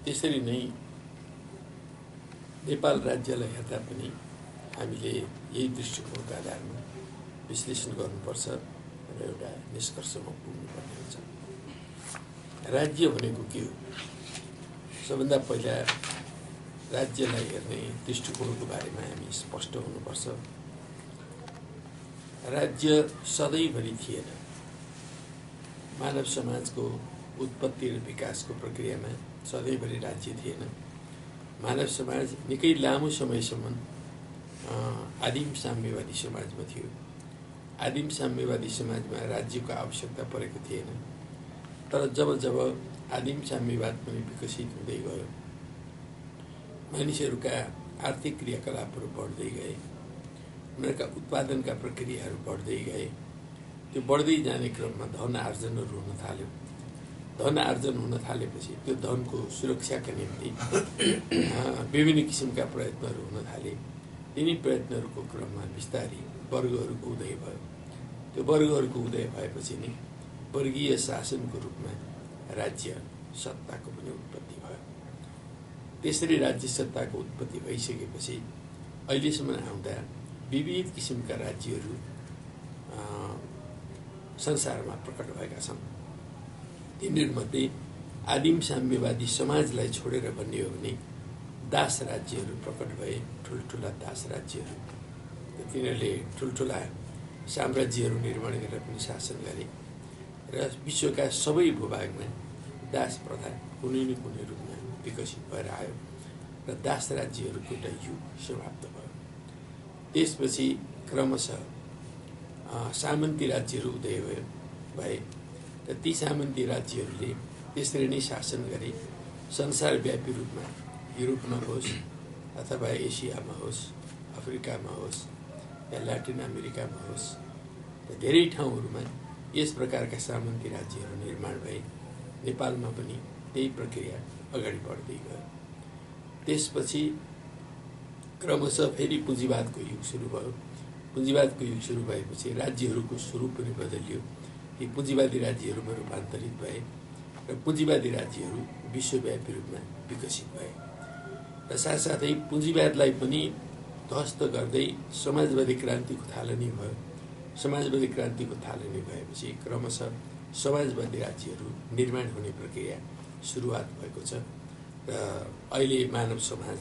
त्यसरी नै नेपाल राज्यलाई हेर्दा पनि हामीले यही दृष्टिकोणको आधारमा विश्लेषण गर्नुपर्छ र एउटा निष्कर्षमा पुग्नुपर्ने हुन्छ। राज्य भनेको के हो? सबभन्दा पहिला राज्यलाई हेर्ने दृष्टिकोणको बारेमा हामी स्पष्ट हुनुपर्छ। राज्य सधैँभरि थिएन। मानव समाजको उत्पत्ति र विकासको प्रक्रियामा सधैँभरि राज्य थिएन। मानव समाज निकै लामो समयसम्म आदिम साम्यवादी समाजमा थियो। आदिम साम्यवादी समाजमा राज्यको आवश्यकता परेको थिएन। तर जब जब आदिम साम्यवाद पनि विकसित हुँदै गयो, मानिसहरूका आर्थिक क्रियाकलापहरू बढ्दै गए, उनीहरूका उत्पादनका प्रक्रियाहरू बढ्दै गए, त्यो बढ्दै जाने क्रममा धन आर्जनहरू हुन थाल्यो। धन आर्जन हुन थालेपछि त्यो धनको सुरक्षाका निम्ति विभिन्न किसिमका प्रयत्नहरू हुन थाले। तिनी प्रयत्नहरूको क्रममा बिस्तारै वर्गहरूको उदय भयो। त्यो वर्गहरूको उदय भएपछि नै वर्गीय शासनको रूपमा राज्य सत्ताको पनि उत्पत्ति भयो। त्यसरी राज्य सत्ताको उत्पत्ति भइसकेपछि अहिलेसम्म आउँदा विविध किसिमका राज्यहरू संसारमा प्रकट भएका छन्। तिनीहरूमध्ये आदिम साम्यवादी समाजलाई छोडेर भन्ने हो भने दास राज्यहरू प्रकट भए, ठुल्ठुला दास राज्यहरू। तिनीहरूले ठुल्ठुला साम्राज्यहरू निर्माण गरेर पनि शासन गरे र विश्वका सबै भूभागमा दास प्रथा कुनै न कुनै रूपमा विकसित भएर आयो र दास राज्यहरूको एउटा युग समाप्त भयो। त्यसपछि क्रमशः सामन्ती राज्यहरू उदय भए र ती सामन्ती राज्यहरूले त्यसरी नै शासन गरे। संसारव्यापी रूपमा युरोपमा होस् अथवा एसियामा होस्, अफ्रिकामा होस् या ल्याटिन अमेरिकामा होस्, धेरै ठाउँहरूमा यस प्रकारका सामन्ती राज्यहरू निर्माण भए। नेपालमा पनि त्यही प्रक्रिया अगाडि बढ्दै गयो। त्यसपछि क्रमशः फेरि पुँजीवादको युग सुरु भयो। पुँजीवादको युग सुरु भएपछि राज्यहरूको स्वरूप पनि बदलियो। ती पुँजीवादी राज्यहरूमा रूपान्तरित भए र पुँजीवादी राज्यहरू विश्वव्यापी रूपमा विकसित भए र साथसाथै पुँजीवादलाई पनि ध्वस्त गर्दै समाजवादी क्रान्तिको थालनी भयो। समाजवादी क्रान्तिको थालनी भएपछि क्रमशः समाजवादी राज्यहरू निर्माण हुने प्रक्रिया सुरुवात भएको छ र अहिले मानव समाज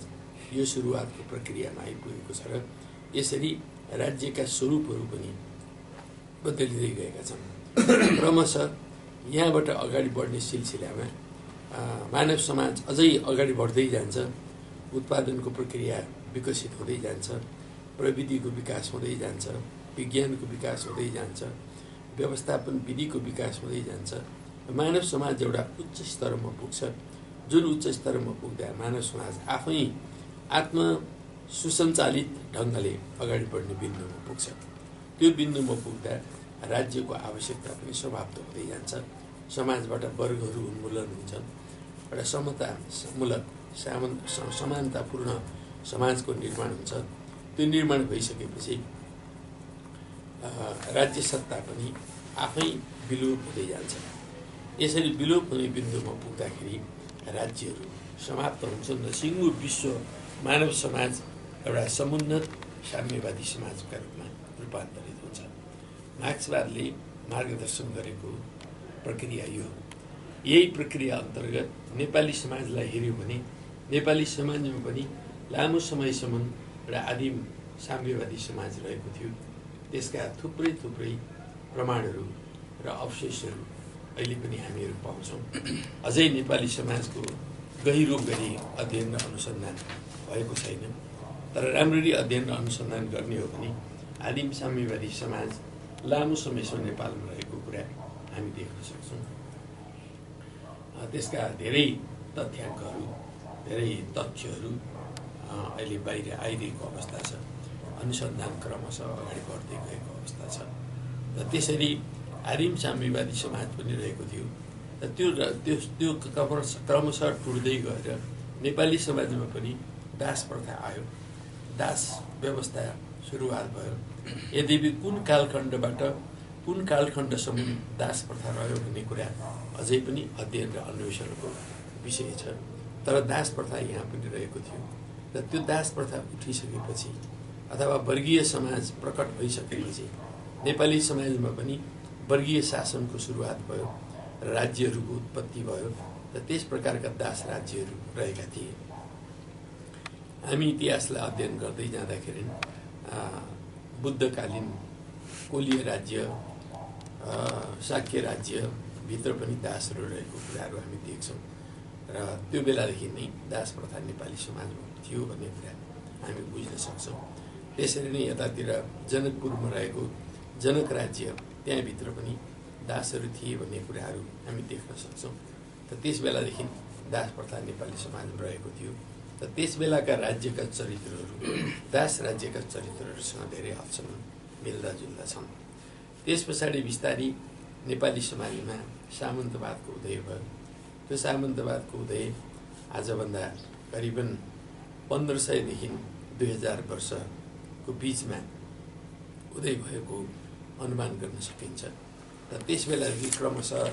यो सुरुवातको प्रक्रियामा आइपुगेको छ र यसरी राज्यका स्वरूपहरू पनि बदलिँदै गएका छन्। क्रमशः यहाँबाट अगाडि बढ्ने सिलसिलामा मानव समाज अझै अगाडि बढ्दै जान्छ। उत्पादनको प्रक्रिया विकसित हुँदै जान्छ, प्रविधिको विकास हुँदै जान्छ, विज्ञानको विकास हुँदै जान्छ, व्यवस्थापन विधिको विकास हुँदै जान्छ। मानव समाज एउटा उच्च स्तरमा पुग्छ, जुन उच्च स्तरमा पुग्दा मानव समाज आफै आत्म सुसञ्चालित ढङ्गले अगाडि बढ्ने बिन्दुमा पुग्छ। त्यो बिन्दुमा पुग्दा राज्यको आवश्यकता पनि समाप्त हुँदै जान्छ। समाजबाट वर्गहरू उन्मूलन हुन्छन्। एउटा समतामूलक समानतापूर्ण समाजको निर्माण हुन्छ। त्यो निर्माण भइसकेपछि राज्य सत्ता पनि आफै विलोप हुँदै जान्छ। यसरी विलोप हुने बिन्दुमा पुग्दाखेरि राज्यहरू समाप्त हुन्छन् र सिङ्गो विश्व मानव समाज एउटा समुन्नत साम्यवादी समाजका रूपमा रूपान्तरित हुन्छ। मार्क्सवादले मार्गदर्शन गरेको प्रक्रिया यो। यही प्रक्रिया अन्तर्गत नेपाली समाजलाई हेऱ्यो भने नेपाली समाजमा पनि लामो समयसम्म एउटा आदिम साम्यवादी समाज रहेको थियो। त्यसका थुप्रै प्रमाणहरू र अवशेषहरू अहिले पनि हामीहरू पाउँछौँ। अझै नेपाली समाजको गहिरो गरी अध्ययन र अनुसन्धान भएको छैन। तर राम्ररी अध्ययन र अनुसन्धान गर्ने हो भने आदिम साम्यवादी समाज लामो समयसम्म नेपालमा रहेको कुरा हामी देख्न सक्छौँ। त्यसका धेरै तथ्याङ्कहरू, धेरै तथ्यहरू अहिले बाहिर आइरहेको अवस्था छ। अनुसन्धान क्रमशः अगाडि बढ्दै गएको अवस्था छ र त्यसरी आदिम साम्यवादी समाज पनि रहेको थियो र त्यो क्रमशः टुट्दै गएर नेपाली समाजमा पनि दास प्रथा आयो, दास व्यवस्था सुरुवात भयो। यद्यपि कुन कालखण्डबाट कुन कालखण्डसम्म दास प्रथा रह्यो भन्ने कुरा अझै पनि अध्ययन र अन्वेषणको विषय छ। तर दास प्रथा यहाँ पनि रहेको थियो र त्यो दास प्रथा उठिसकेपछि अथवा वर्गीय समाज प्रकट भइसकेपछि नेपाली समाजमा पनि वर्गीय शासनको सुरुवात भयो र राज्यहरूको उत्पत्ति भयो र त्यस प्रकारका दास राज्यहरू रहेका थिए। हामी इतिहासलाई अध्ययन गर्दै जाँदाखेरि बुद्धकालीन कोलीय राज्य, शाक्य राज्यभित्र पनि दासहरू रहेको कुराहरू हामी देख्छौँ र त्यो बेलादेखि नै दास प्रथा नेपाली समाजमा थियो भन्ने कुरा हामी बुझ्न सक्छौँ। त्यसरी नै यतातिर जनकपुरमा रहेको जनक राज्य, त्यहाँभित्र पनि दासहरू थिए भन्ने कुराहरू हामी देख्न सक्छौँ। र त्यस बेलादेखि दास प्रथा नेपाली समाजमा रहेको थियो र त्यस बेलाका राज्यका चरित्रहरू दास राज्यका चरित्रहरूसँग धेरै हदसम्म मिल्दाजुल्दा छन्। त्यस पछाडि बिस्तारै नेपाली समाजमा सामन्तवादको उदय भयो। त्यो सामन्तवादको उदय आजभन्दा करिबन 1500 देखि 2000 वर्षको बिचमा उदय भएको अनुमान गर्न सकिन्छ। र त्यस बेलादेखि क्रमशः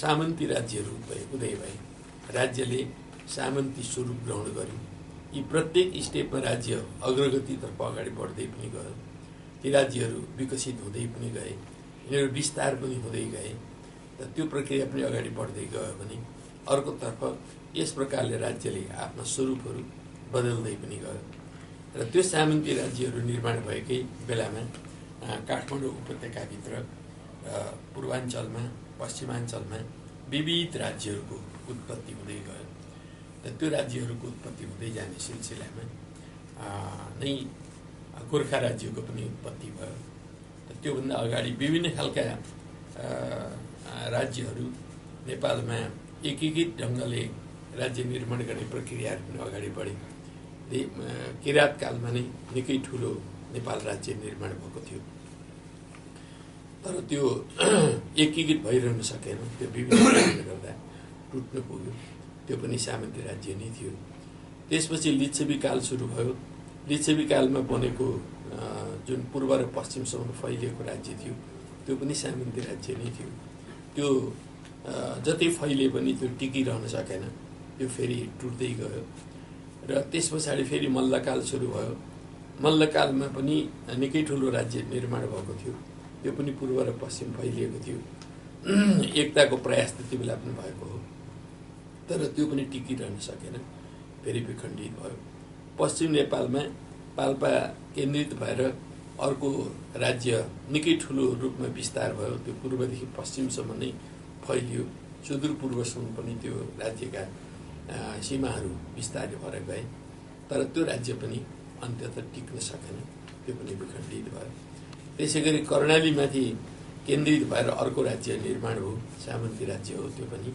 सामन्ती राज्यहरू उदय भए। राज्यले सामन्ती स्वरूप ग्रहण गर्यो। यी प्रत्येक स्टेपमा राज्य अग्रगतितर्फ अगाडि बढ्दै पनि गयो। ती राज्यहरू विकसित हुँदै पनि गए, यिनीहरू विस्तार पनि हुँदै गए र त्यो प्रक्रिया पनि अगाडि बढ्दै गयो भने अर्कोतर्फ यस प्रकारले राज्यले आफ्ना स्वरूपहरू बदल्दै पनि गयो। र त्यो सामन्ती राज्यहरू निर्माण भएकै बेलामा काठमाडौँ उपत्यकाभित्र पूर्वाञ्चलमा, पश्चिमाञ्चलमा विविध राज्यहरूको उत्पत्ति हुँदै गयो र त्यो राज्यहरूको उत्पत्ति हुँदै जाने सिलसिलामा नै गोर्खा राज्यको पनि उत्पत्ति भयो। र त्योभन्दा अगाडि विभिन्न खालका राज्यहरू नेपालमा एकीकृत ढङ्गले राज्य निर्माण गर्ने प्रक्रियाहरू पनि अगाडि बढे। किराँत कालमा नै निकै ठुलो नेपाल राज्य निर्माण भएको थियो, तर त्यो एकीकृत भइरहन सकेन। त्यो विभिन्न कारणले गर्दा टुट्न पुग्यो। त्यो पनि सामन्ती राज्य नै थियो। त्यसपछि लिच्छवी काल सुरु भयो। लिच्छवी कालमा बनेको जुन पूर्व र पश्चिमसम्म फैलिएको राज्य थियो त्यो पनि सामन्ती राज्य नै थियो। त्यो जति फैले पनि त्यो टिकिरहन सकेन, त्यो फेरि टुट्दै गयो। र त्यस पछाडि फेरि मल्लकाल सुरु भयो। मल्लकालमा पनि निकै ठुलो राज्य निर्माण भएको थियो। त्यो पनि पूर्व र पश्चिम फैलिएको थियो। एकताको प्रयास त्यति बेला पनि भएको हो, तर त्यो पनि टिकिरहन सकेन, फेरि विखण्डित भयो। पश्चिम नेपालमा पाल्पा केन्द्रित भएर अर्को राज्य निकै ठुलो रूपमा विस्तार भयो। त्यो पूर्वदेखि पश्चिमसम्म नै फैलियो। सुदूरपूर्वसम्म पनि त्यो राज्यका सीमाहरू विस्तारै भएर गए, तर त्यो राज्य पनि अन्ततः टिक्न सकेन, त्यो पनि विखण्डित भयो। त्यसै गरी कर्णालीमाथि केन्द्रित भएर अर्को राज्य निर्माण हो, सामन्ती राज्य हो त्यो पनि।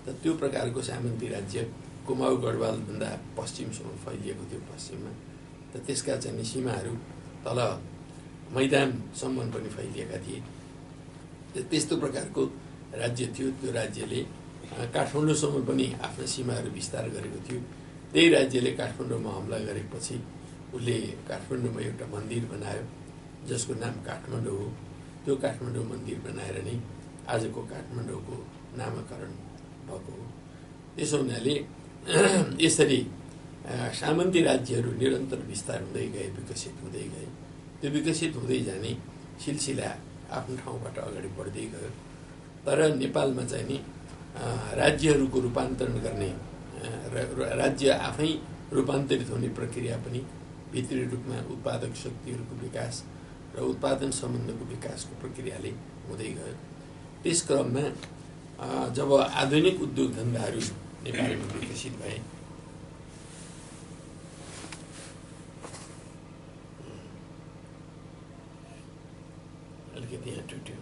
र त्यो प्रकारको सामन्ती राज्य कुमाउ गढवालभन्दा पश्चिमसम्म फैलिएको थियो पश्चिममा। र त्यसका चाहिँ सीमाहरू तल मैदानसम्म पनि फैलिएका थिए। त्यस्तो प्रकारको राज्य थियो। त्यो राज्यले काठमाडौँसम्म पनि आफ्ना सीमाहरू विस्तार गरेको थियो। त्यही राज्यले काठमाडौँमा हमला गरेपछि उसले काठमाडौँमा एउटा मन्दिर बनायो जसको नाम काठमाडौँ हो। त्यो काठमाडौँ मन्दिर बनाएर नै आजको काठमाडौँको नामकरण भएको हो। त्यसो हुनाले यसरी सामन्ती राज्यहरू निरन्तर विस्तार हुँदै गए, विकसित हुँदै गए। त्यो विकसित हुँदै जाने सिलसिला आफ्नो ठाउँबाट अगाडि बढ्दै गयो। तर नेपालमा चाहिँ नि राज्यहरूको रूपान्तरण गर्ने राज्य आफै रूपान्तरित हुने प्रक्रिया पनि भित्री रूपमा उत्पादक शक्तिहरूको विकास र उत्पादन सम्बन्धको विकासको प्रक्रियाले हुँदै गयो। त्यस क्रममा जब आधुनिक उद्योग धन्दाहरू नेपालमा विकसित भए, अलिकति यहाँ टुट्यो,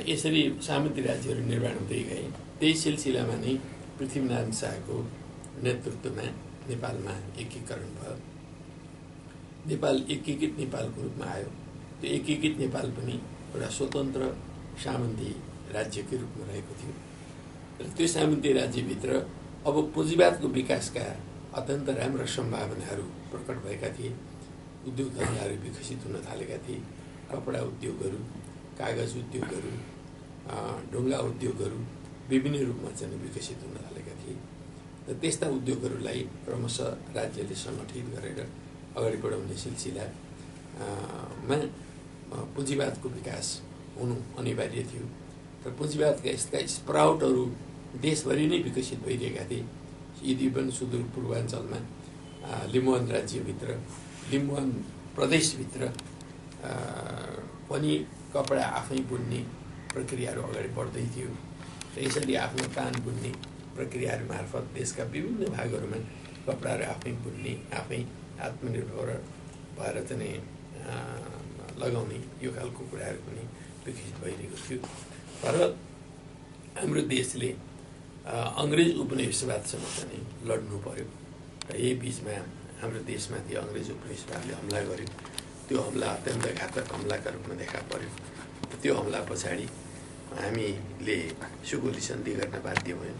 यसरी सामन्ती राज्यहरू निर्माण हुँदै गए। त्यही सिलसिलामा नै पृथ्वीनारायण शाहको नेतृत्वमा नेपालमा एकीकरण भयो। नेपाल एकीकृत नेपालको रूपमा आयो। त्यो एकीकृत नेपाल पनि एउटा स्वतन्त्र सामन्ती राज्यकै रूपमा रहेको थियो। र त्यो सामन्ती राज्यभित्र अब पुँजीवादको विकासका अत्यन्त राम्रा सम्भावनाहरू प्रकट भएका थिए। उद्योग धन्दाहरू विकसित हुन थालेका थिए। कपडा उद्योगहरू, कागज उद्योगहरू, ढुङ्गा उद्योगहरू विभिन्न रूपमा चाहिँ विकसित हुन थालेका थिए। त्यस्ता उद्योगहरूलाई क्रमशः राज्यले सङ्गठित गरेर अगाडि बढाउने सिलसिलामा पुँजीवादको विकास हुनु अनिवार्य थियो। र पुँजीवादका यस्ता स्प्राउटहरू देशभरि नै विकसित भइरहेका थिए। यदि पनि सुदूरपूर्वाञ्चलमा लिम्बुवान राज्यभित्र, लिम्बुवान प्रदेशभित्र पनि कपडा आफै बुन्ने प्रक्रियाहरू अगाडि बढ्दै थियो। र यसरी आफ्नो तान बुन्ने प्रक्रियाहरू मार्फत देशका विभिन्न भागहरूमा कपडाहरू आफै बुन्ने, आफै आत्मनिर्भर भएर चाहिँ लगाउने यो खालको कुराहरू पनि विकसित भइरहेको थियो। तर हाम्रो देशले अङ्ग्रेज उपनिवेशवादसँग चाहिँ लड्नु पर्यो र यही बिचमा हाम्रो देशमाथि अङ्ग्रेज उपनिवेशवादले हमला गर्यो। त्यो हमला अत्यन्त घातक हमलाका रूपमा देखा पर्यो। त्यो हमला पछाडि हामीले सुगोली सन्धि गर्न बाध्य भयौँ।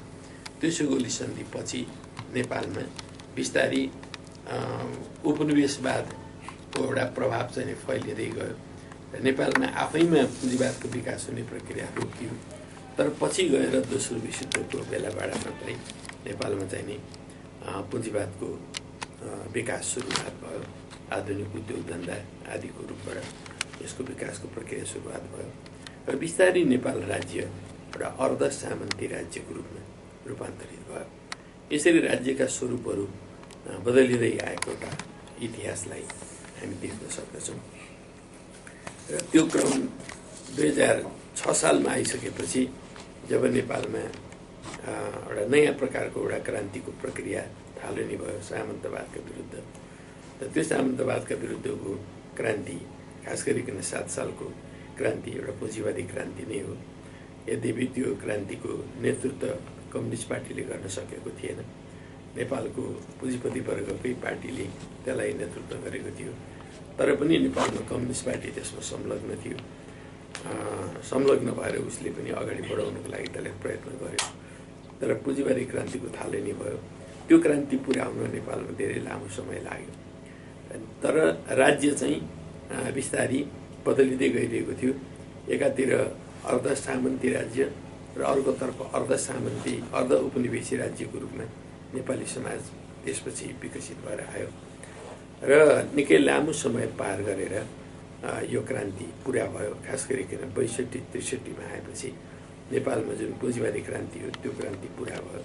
त्यो सुगोली सन्धि पछि नेपालमा बिस्तारै उपनिवेशवादको एउटा प्रभाव चाहिँ फैलिँदै गयो र नेपालमा आफैमा पुँजीवादको विकास हुने प्रक्रिया रोकियो। तर पछि गएर दोस्रो विश्वयुद्धको बेलाबाट मात्रै नेपालमा चाहिँ नि पुँजीवादको विकास सुरुवात भयो। आधुनिक उद्योग धन्दा आदिको रूपबाट यसको विकासको प्रक्रिया सुरुवात भयो र बिस्तारै नेपाल राज्य एउटा अर्ध सामन्ती राज्यको रूपमा रूपान्तरित भयो। यसरी राज्यका स्वरूपहरू बदलिँदै आएको एउटा इतिहासलाई हामी देख्न सक्दछौँ। र त्यो क्रम 2006 सालमा आइसकेपछि जब नेपालमा एउटा नयाँ प्रकारको एउटा क्रान्तिको प्रक्रिया थालनी भयो सामन्तवादका विरुद्ध, र त्यो सामन्तवादका विरुद्धको क्रान्ति खास गरिकन 7 सालको क्रान्ति एउटा पुँजीवादी क्रान्ति नै हो। यद्यपि त्यो क्रान्तिको नेतृत्व कम्युनिस्ट पार्टीले गर्न सकेको थिएन। नेपालको पुँजीपति वर्गकै पार्टीले त्यसलाई नेतृत्व गरेको थियो। तर पनि नेपालमा कम्युनिस्ट पार्टी त्यसमा संलग्न थियो। संलग्न भएर उसले पनि अगाडि बढाउनको लागि त्यसलाई प्रयत्न गर्यो। तर पुँजीवादी क्रान्तिको थालनी भयो। त्यो क्रान्ति पुरा हुन नेपालमा धेरै लामो समय लाग्यो। तर राज्य चाहिँ बिस्तारै बदलिँदै गइरहेको थियो। एकातिर अर्ध सामन्ती राज्य र अर्कोतर्फ अर्ध सामन्ती अर्ध उपनिवेशी राज्यको रूपमा नेपाली समाज त्यसपछि विकसित भएर आयो र निकै लामो समय पार गरेर यो क्रान्ति पुरा भयो। खास गरिकन 62-63 आएपछि नेपालमा जुन पुँजीवादी क्रान्ति हो त्यो क्रान्ति पुरा भयो।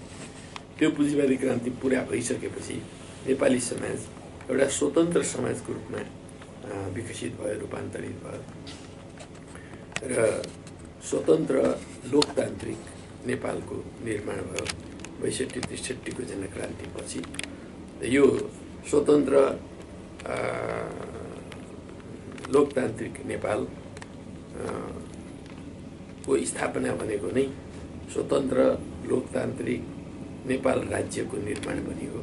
त्यो पुँजीवादी क्रान्ति पुरा भइसकेपछि नेपाली समाज एउटा स्वतन्त्र समाजको रूपमा विकसित भयो, रूपान्तरित भयो र स्वतन्त्र लोकतान्त्रिक नेपालको निर्माण भयो 62-63 को जनक्रान्तिपछि। यो स्वतन्त्र लोकतान्त्रिक नेपाल को स्थापना भनेको नै स्वतन्त्र लोकतान्त्रिक नेपाल राज्यको निर्माण पनि हो।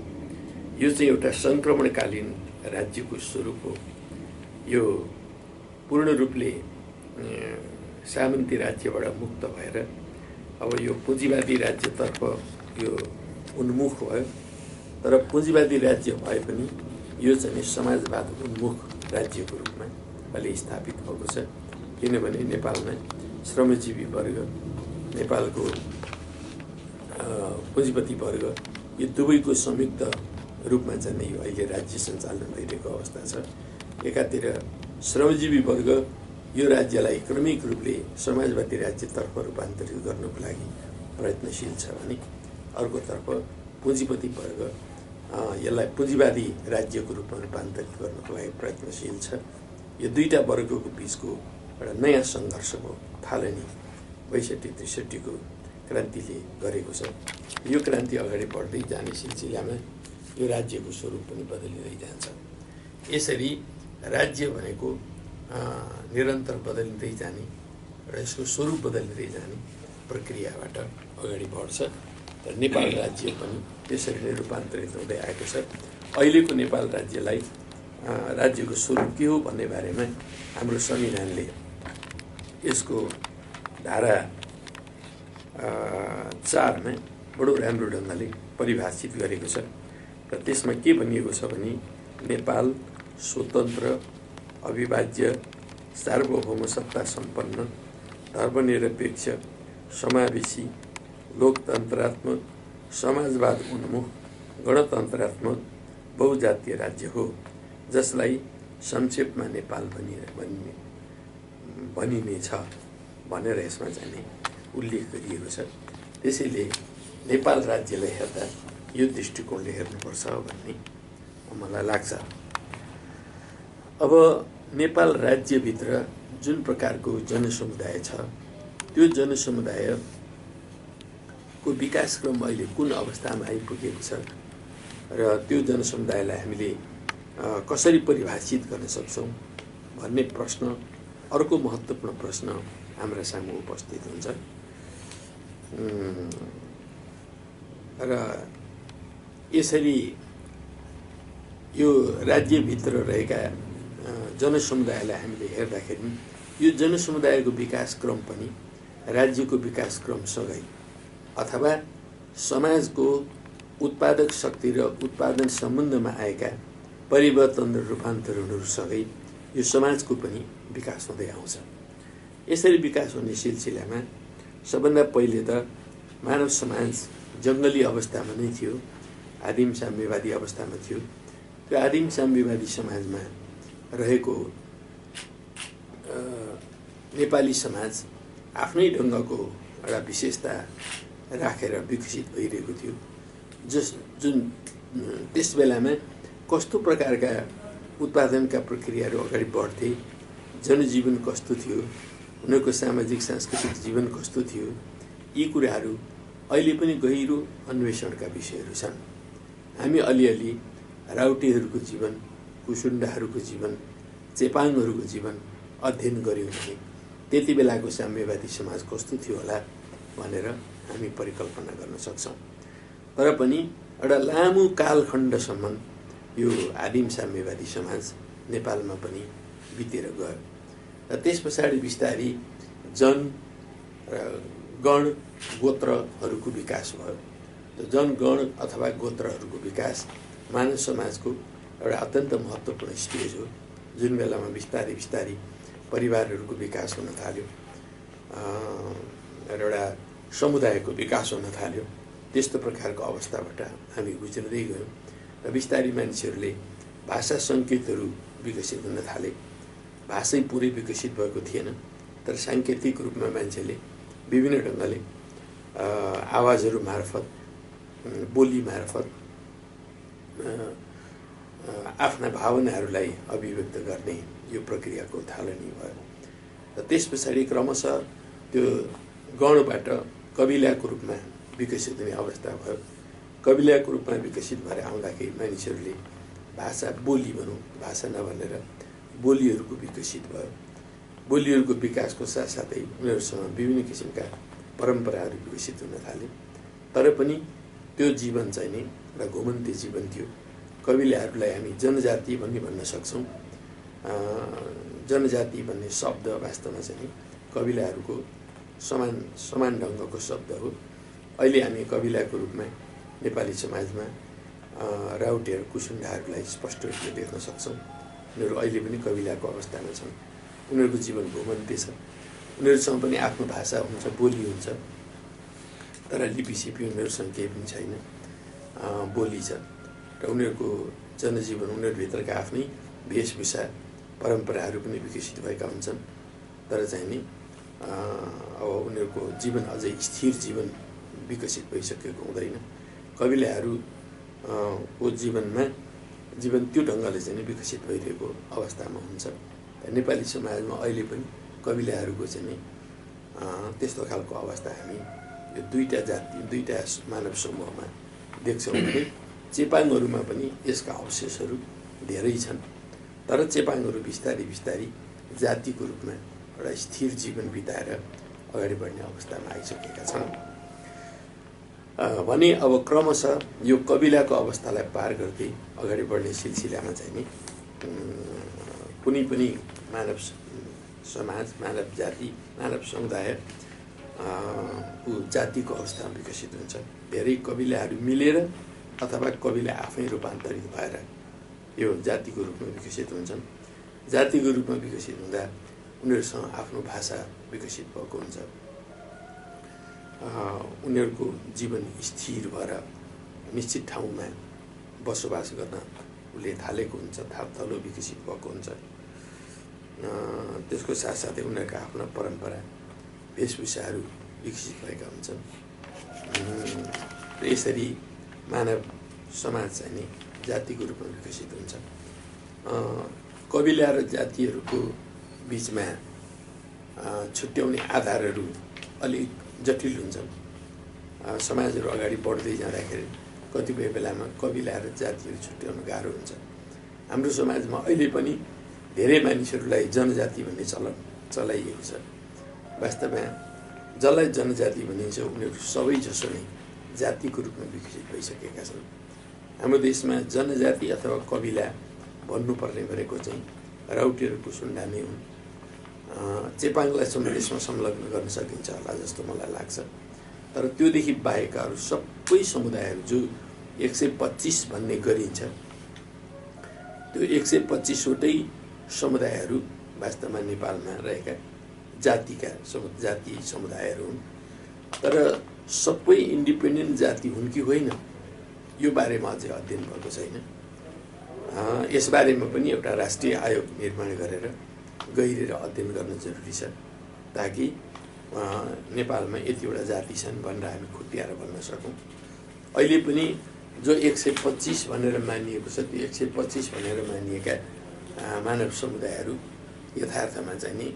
यो चाहिँ एउटा सङ्क्रमणकालीन राज्यको स्वरूप हो। यो पूर्ण रूपले सामन्ती राज्यबाट मुक्त भएर अब यो पुँजीवादी राज्यतर्फ यो उन्मुख भयो। तर पुँजीवादी राज्य भए पनि यो चाहिँ समाजवाद उन्मुख राज्यको रूपमा अहिले स्थापित भएको छ। किनभने नेपालमा श्रमजीवी वर्ग, नेपालको पुँजीपति वर्ग यो दुवैको संयुक्त रूपमा चाहिँ यो अहिले राज्य सञ्चालन भइरहेको अवस्था छ। एकातिर श्रमजीवी वर्ग यो राज्यलाई क्रमिक रूपले समाजवादी राज्यतर्फ रूपान्तरित गर्नको लागि प्रयत्नशील छ भने अर्कोतर्फ पुँजीपति वर्ग यसलाई पुँजीवादी राज्यको रूपमा रूपान्तरित गर्नको लागि प्रयत्नशील छ। यो दुईटा वर्गको बिचको एउटा नयाँ सङ्घर्षको थालनी 62-63 को क्रान्तिले गरेको छ। यो क्रान्ति अगाडि बढ्दै जाने सिलसिलामा यो राज्यको स्वरूप पनि बदलिँदै जान्छ। यसरी राज्य भनेको निरन्तर बदलिँदै जाने र यसको स्वरूप बदलिँदै जाने प्रक्रियाबाट अगाडि बढ्छ। र नेपाल राज्य पनि त्यसरी नै रूपान्तरित हुँदै आएको छ। अहिलेको नेपाल राज्यलाई राज्यको स्वरूप के हो भन्ने बारेमा हाम्रो संविधानले यसको धारा 4 मा बडो राम्रो ढङ्गले परिभाषित गरेको छ। र त्यसमा के भनिएको छ भने नेपाल स्वतन्त्र, अविभाज्य, सार्वभौम सत्ता सम्पन्न, धर्मनिरपेक्ष, समावेशी, लोकतन्त्रात्मक समाजवाद उन्मुख गणतन्त्रात्मक बहुजातीय राज्य हो, जसलाई संक्षेपमा नेपाल भनिनेछ भनेर यसमा चाहिँ उल्लेख गरिएको छ। त्यसैले नेपाल राज्यलाई हेर्दा यो दृष्टिकोणले हेर्नुपर्छ भन्ने मलाई लाग्छ। अब नेपाल राज्यभित्र जुन प्रकारको जनसमुदाय छ, त्यो जनसमुदायको विकासक्रम अहिले कुन अवस्थामा आइपुगेको छ र त्यो जनसमुदायलाई हामीले कसरी परिभाषित गर्न सक्छौँ भन्ने प्रश्न, अर्को महत्त्वपूर्ण प्रश्न हाम्रा सामु उपस्थित हुन्छ। र यसरी यो राज्यभित्र रहेका जनसमुदायलाई हामीले हेर्दाखेरि यो जनसमुदायको विकासक्रम पनि राज्यको विकासक्रमसँगै अथवा समाजको उत्पादक शक्ति र उत्पादन सम्बन्धमा आएका परिवर्तन र रूपान्तरणहरूसँगै यो समाजको पनि विकास हुँदै आउँछ। यसरी विकास हुने सिलसिलामा सबभन्दा पहिले त मानव समाज जङ्गली अवस्थामा नै थियो, आदिम साम्यवादी अवस्थामा थियो। त्यो आदिम साम्यवादी समाजमा रहेको नेपाली समाज आफ्नै ढङ्गको एउटा विशेषता राखेर विकसित भइरहेको थियो। जुन त्यस बेलामा कस्तो प्रकारका उत्पादनका प्रक्रियाहरू अगाडि बढ्थे, जनजीवन कस्तो थियो, उनीहरूको सामाजिक सांस्कृतिक जीवन कस्तो थियो, यी कुराहरू अहिले पनि गहिरो अन्वेषणका विषयहरू छन्। हामी अलिअलि राउटेहरूको जीवन, कुसुन्डाहरूको जीवन, चेपाङहरूको जीवन अध्ययन गऱ्यौँ भने त्यति बेलाको साम्यवादी समाज कस्तो थियो होला भनेर हामी परिकल्पना गर्न सक्छौँ। तर पनि एउटा लामो कालखण्डसम्म यो आदिम साम्यवादी समाज नेपालमा पनि बितेर गयो र त्यस पछाडि बिस्तारै जन र गण गोत्रहरूको विकास भयो। जनगण अथवा गोत्रहरूको विकास मानव समाजको एउटा अत्यन्त महत्त्वपूर्ण स्टेज हो, जुन बेलामा बिस्तारै बिस्तारै परिवारहरूको विकास हुन थाल्यो र एउटा समुदायको विकास हुन थाल्यो। त्यस्तो प्रकारको अवस्थाबाट हामी गुज्रिँदै गयौँ र बिस्तारै मान्छेहरूले भाषा सङ्केतहरू विकसित हुन थाले। भाषै पुरै विकसित भएको थिएन, तर साङ्केतिक रूपमा मान्छेले विभिन्न ढङ्गले आवाजहरू मार्फत, बोली मार्फत आफ्ना भावनाहरूलाई अभिव्यक्त गर्ने यो प्रक्रियाको थालनी भयो। र त्यस पछाडि क्रमशः त्यो गणबाट कबिलाको रूपमा विकसित हुने अवस्था भयो। कबिलाको रूपमा विकसित भएर आउँदाखेरि मानिसहरूले भाषा, बोली भनौँ, भाषा नभनेर बोलीहरूको विकसित भयो। बोलीहरूको विकासको साथसाथै उनीहरूसँग विभिन्न किसिमका परम्पराहरू विकसित हुन थाले। तर पनि त्यो जीवन चाहिँ नि एउटा घुमन्ते जीवन थियो। कबिलाहरूलाई हामी जनजाति भन्ने भन्न सक्छौँ। जनजाति भन्ने शब्द वास्तवमा चाहिँ कबिलाहरूको समान ढङ्गको शब्द हो। अहिले हामी कबिलाको रूपमा नेपाली समाजमा राउटेहरू, कुसुन्डाहरूलाई स्पष्ट रूपले देख्न सक्छौँ। उनीहरू अहिले पनि कबिलाको अवस्थामा छन्। उनीहरूको जीवन घुमन्ते छ। उनीहरूसँग पनि आफ्नो भाषा हुन्छ, बोली हुन्छ, तर लिपिसिपी उनीहरूसँग केही पनि छैन, बोली छ। र उनीहरूको जनजीवन, उनीहरूभित्रका आफ्नै वेशभूषा, परम्पराहरू पनि विकसित भएका हुन्छन्। तर चाहिँ नि अब उनीहरूको जीवन अझै स्थिर जीवन विकसित भइसकेको हुँदैन। कबिलाहरूको जीवन त्यो ढङ्गले चाहिँ विकसित भइरहेको अवस्थामा हुन्छ। नेपाली समाजमा अहिले पनि कबिलाहरूको चाहिँ त्यस्तो खालको अवस्था हामी यो दुईटा जाति, दुईटा मानव समूहमा देख्छौँ भने चेपाङहरूमा पनि यसका अवशेषहरू धेरै छन्। तर चेपाङहरू बिस्तारै बिस्तारै जातिको रूपमा एउटा स्थिर जीवन बिताएर अगाडि बढ्ने अवस्थामा आइसकेका छन् भने अब क्रमशः यो कबिलाको अवस्थालाई पार गर्दै अगाडि बढ्ने सिलसिलामा चाहिँ नि कुनै पनि मानव समाज, मानव जाति, मानव समुदाय जातिको अवस्थामा विकसित हुन्छ। धेरै कबिलाहरू मिलेर अथवा कबिला आफै रूपान्तरित भएर यो जातिको रूपमा विकसित हुन्छन्। जातिको रूपमा विकसित हुँदा उनीहरूसँग आफ्नो भाषा विकसित भएको हुन्छ। उनीहरूको जीवन स्थिर भएर निश्चित ठाउँमा बसोबास गर्न उसले थालेको हुन्छ, थलो विकसित भएको हुन्छ। त्यसको साथसाथै उनीहरूका आफ्ना परम्परा वेशभूषाहरू विकसित भएका हुन्छन्। यसरी मानव समाज चाहिँ नि जातिको रूपमा विकसित हुन्छ। कबिला र जातिहरूको बिचमा छुट्याउने आधारहरू अलिक जटिल हुन्छन्। समाजहरू अगाडि बढ्दै जाँदाखेरि कतिपय बेलामा कबिला र जातिहरू छुट्याउनु गाह्रो हुन्छ। हाम्रो समाजमा अहिले पनि धेरै मानिसहरूलाई जनजाति भन्ने चलन चलाइएको छ। वास्तवमा जसलाई जनजाति भनिन्छ उनीहरू सबै जसो नै जातिको रूपमा विकसित भइसकेका छन्। हाम्रो देशमा जनजाति अथवा कबिला भन्नुपर्ने भनेको चाहिँ राउटेहरूको सुन्डा नै हुन्। चेपाङलाई त्यसमा संलग्न गर्न सकिन्छ होला जस्तो मलाई लाग्छ। तर त्योदेखि बाहेकका अरू सबै समुदायहरू जो 125 भन्ने गरिन्छ, त्यो 125 वटै समुदायहरू वास्तवमा नेपालमा रहेका जाति समुदायहरू हुन्। तर सबै इन्डिपेन्डेन्ट जाति हुन् कि होइन, यो बारेमा अझै अध्ययन भएको छैन। यसबारेमा पनि एउटा राष्ट्रिय आयोग निर्माण गरेर गहिरेर अध्ययन गर्न जरुरी छ, ताकि नेपालमा यतिवटा जाति छन् भनेर हामी खुट्याएर भन्न सकौँ। अहिले पनि जो 125 भनेर मानिएको छ, त्यो 125 भनेर मानिएका मानव समुदायहरू यथार्थमा चाहिँ नि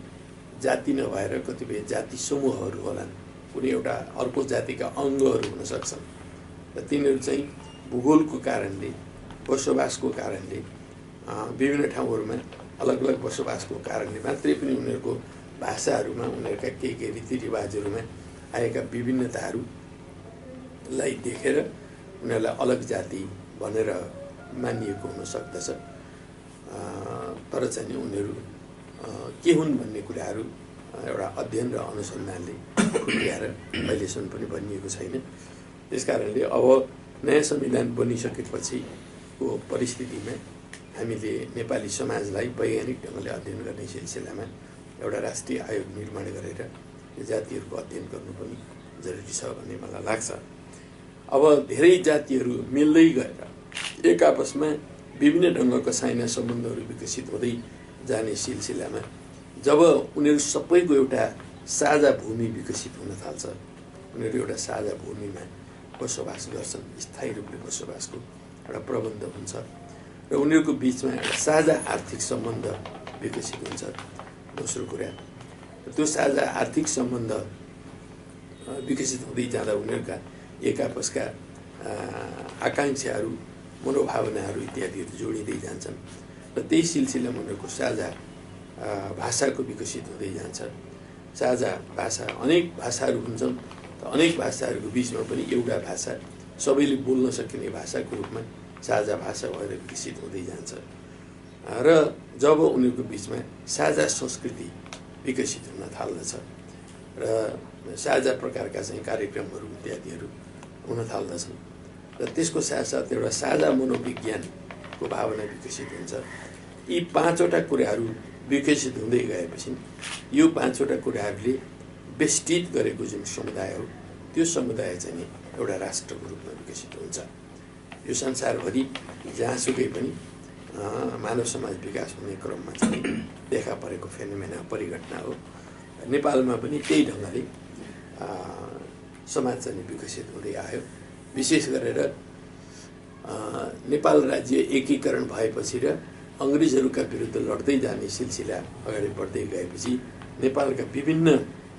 जाति नभएर कतिपय जाति समूहहरू होलान्, कुनै एउटा अर्को जातिका अङ्गहरू हुन सक्छन्। र तिनीहरू चाहिँ भूगोलको कारणले, बसोबासको कारणले, विभिन्न ठाउँहरूमा अलग अलग बसोबासको कारणले मात्रै पनि उनीहरूको भाषाहरूमा, उनीहरूका केही रीतिरिवाजहरूमा आएका विभिन्नताहरूलाई देखेर उनीहरूलाई अलग जाति भनेर मानिएको हुन सक्दछ। तर चाहिँ उनीहरू के हुन् भन्ने कुराहरू एउटा अध्ययन र अनुसन्धानले खुट्याएर अहिलेसम्म पनि भनिएको छैन। त्यसकारणले अब नयाँ संविधान बनिसकेपछिको परिस्थितिमा हामीले नेपाली समाजलाई वैज्ञानिक ढङ्गले अध्ययन गर्ने सिलसिलामा एउटा राष्ट्रिय आयोग निर्माण गरेर यो जातिहरूको अध्ययन गर्नु पनि जरुरी छ भन्ने मलाई लाग्छ। अब धेरै जातिहरू मिल्दै गएर एक आपसमा विभिन्न ढङ्गका साइना सम्बन्धहरू विकसित हुँदै जाने सिलसिलामा जब उनीहरू सबैको एउटा साझा भूमि विकसित हुन थाल्छ, उनीहरू एउटा साझा भूमिमा बसोबास गर्छन्, स्थायी रूपले बसोबासको एउटा प्रबन्ध हुन्छ र उनीहरूको बिचमा एउटा साझा आर्थिक सम्बन्ध विकसित हुन्छ। दोस्रो कुरा, त्यो साझा आर्थिक सम्बन्ध विकसित हुँदै जाँदा उनीहरूका एक आपसका आकाङ्क्षाहरू, मनोभावनाहरू इत्यादिहरू जोडिँदै जान्छन् र त्यही सिलसिलामा उनीहरूको साझा भाषाको विकसित हुँदै जान्छ। साझा भाषा, अनेक भाषाहरू हुन्छन्, अनेक भाषाहरूको बिचमा पनि एउटा भाषा, सबैले बोल्न सकिने भाषाको रूपमा साझा भाषा भएर विकसित हुँदै जान्छ। र जब उनीहरूको बिचमा साझा संस्कृति विकसित हुन थाल्दछ र साझा प्रकारका चाहिँ कार्यक्रमहरू इत्यादिहरू हुन थाल्दछन् र त्यसको साथसाथ एउटा साझा मनोविज्ञानको भावना विकसित हुन्छ। यी पाँचवटा कुराहरू विकसित हुँदै गएपछि यो पाँचवटा कुराहरूले बेष्टित गरेको जुन समुदाय हो, त्यो समुदाय चाहिँ एउटा राष्ट्रको रूपमा विकसित हुन्छ। यो संसारभरि जहाँसुकै पनि मानव समाज विकास हुने क्रममा चाहिँ देखा परेको फेनोमेना, परिघटना हो। नेपालमा पनि त्यही ढङ्गले समाज चाहिँ विकसित हुँदै आयो। विशेष गरेर नेपाल राज्य एकीकरण भएपछि र अङ्ग्रेजहरूका विरुद्ध लड्दै जाने सिलसिला अगाडि बढ्दै गएपछि नेपालका विभिन्न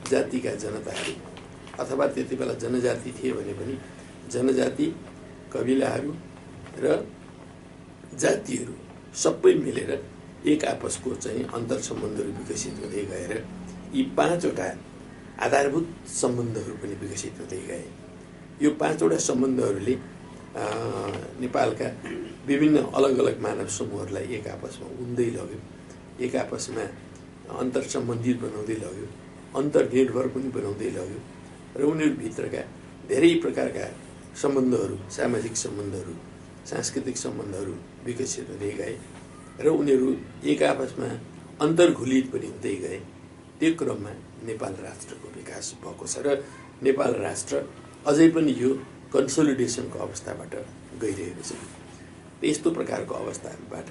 जातिका जनताहरू अथवा त्यति बेला जनजाति थिए भने पनि जनजाति, कबिलाहरू र जातिहरू सबै मिलेर एक आपसको चाहिँ अन्तर सम्बन्धहरू विकसित हुँदै गएर यी पाँचवटा आधारभूत सम्बन्धहरू पनि विकसित हुँदै गए। यो पाँचवटा सम्बन्धहरूले नेपालका विभिन्न अलग अलग मानव समूहहरूलाई एक आपसमा उन्दै लग्यो, एक आपसमा अन्तर सम्बन्धित बनाउँदै लग्यो, अन्तर्निर्भर पनि बनाउँदै लग्यो र उनीहरूभित्रका धेरै प्रकारका सम्बन्धहरू, सामाजिक सम्बन्धहरू, सांस्कृतिक सम्बन्धहरू विकसित हुँदै गए र उनीहरू एक आपसमा अन्तर्घुलित पनि हुँदै गए। त्यो क्रममा नेपाल राष्ट्रको विकास भएको छ र नेपाल राष्ट्र अझै पनि यो कन्सोलिडेसनको अवस्थाबाट गइरहेको छ। यस्तो प्रकारको अवस्थाबाट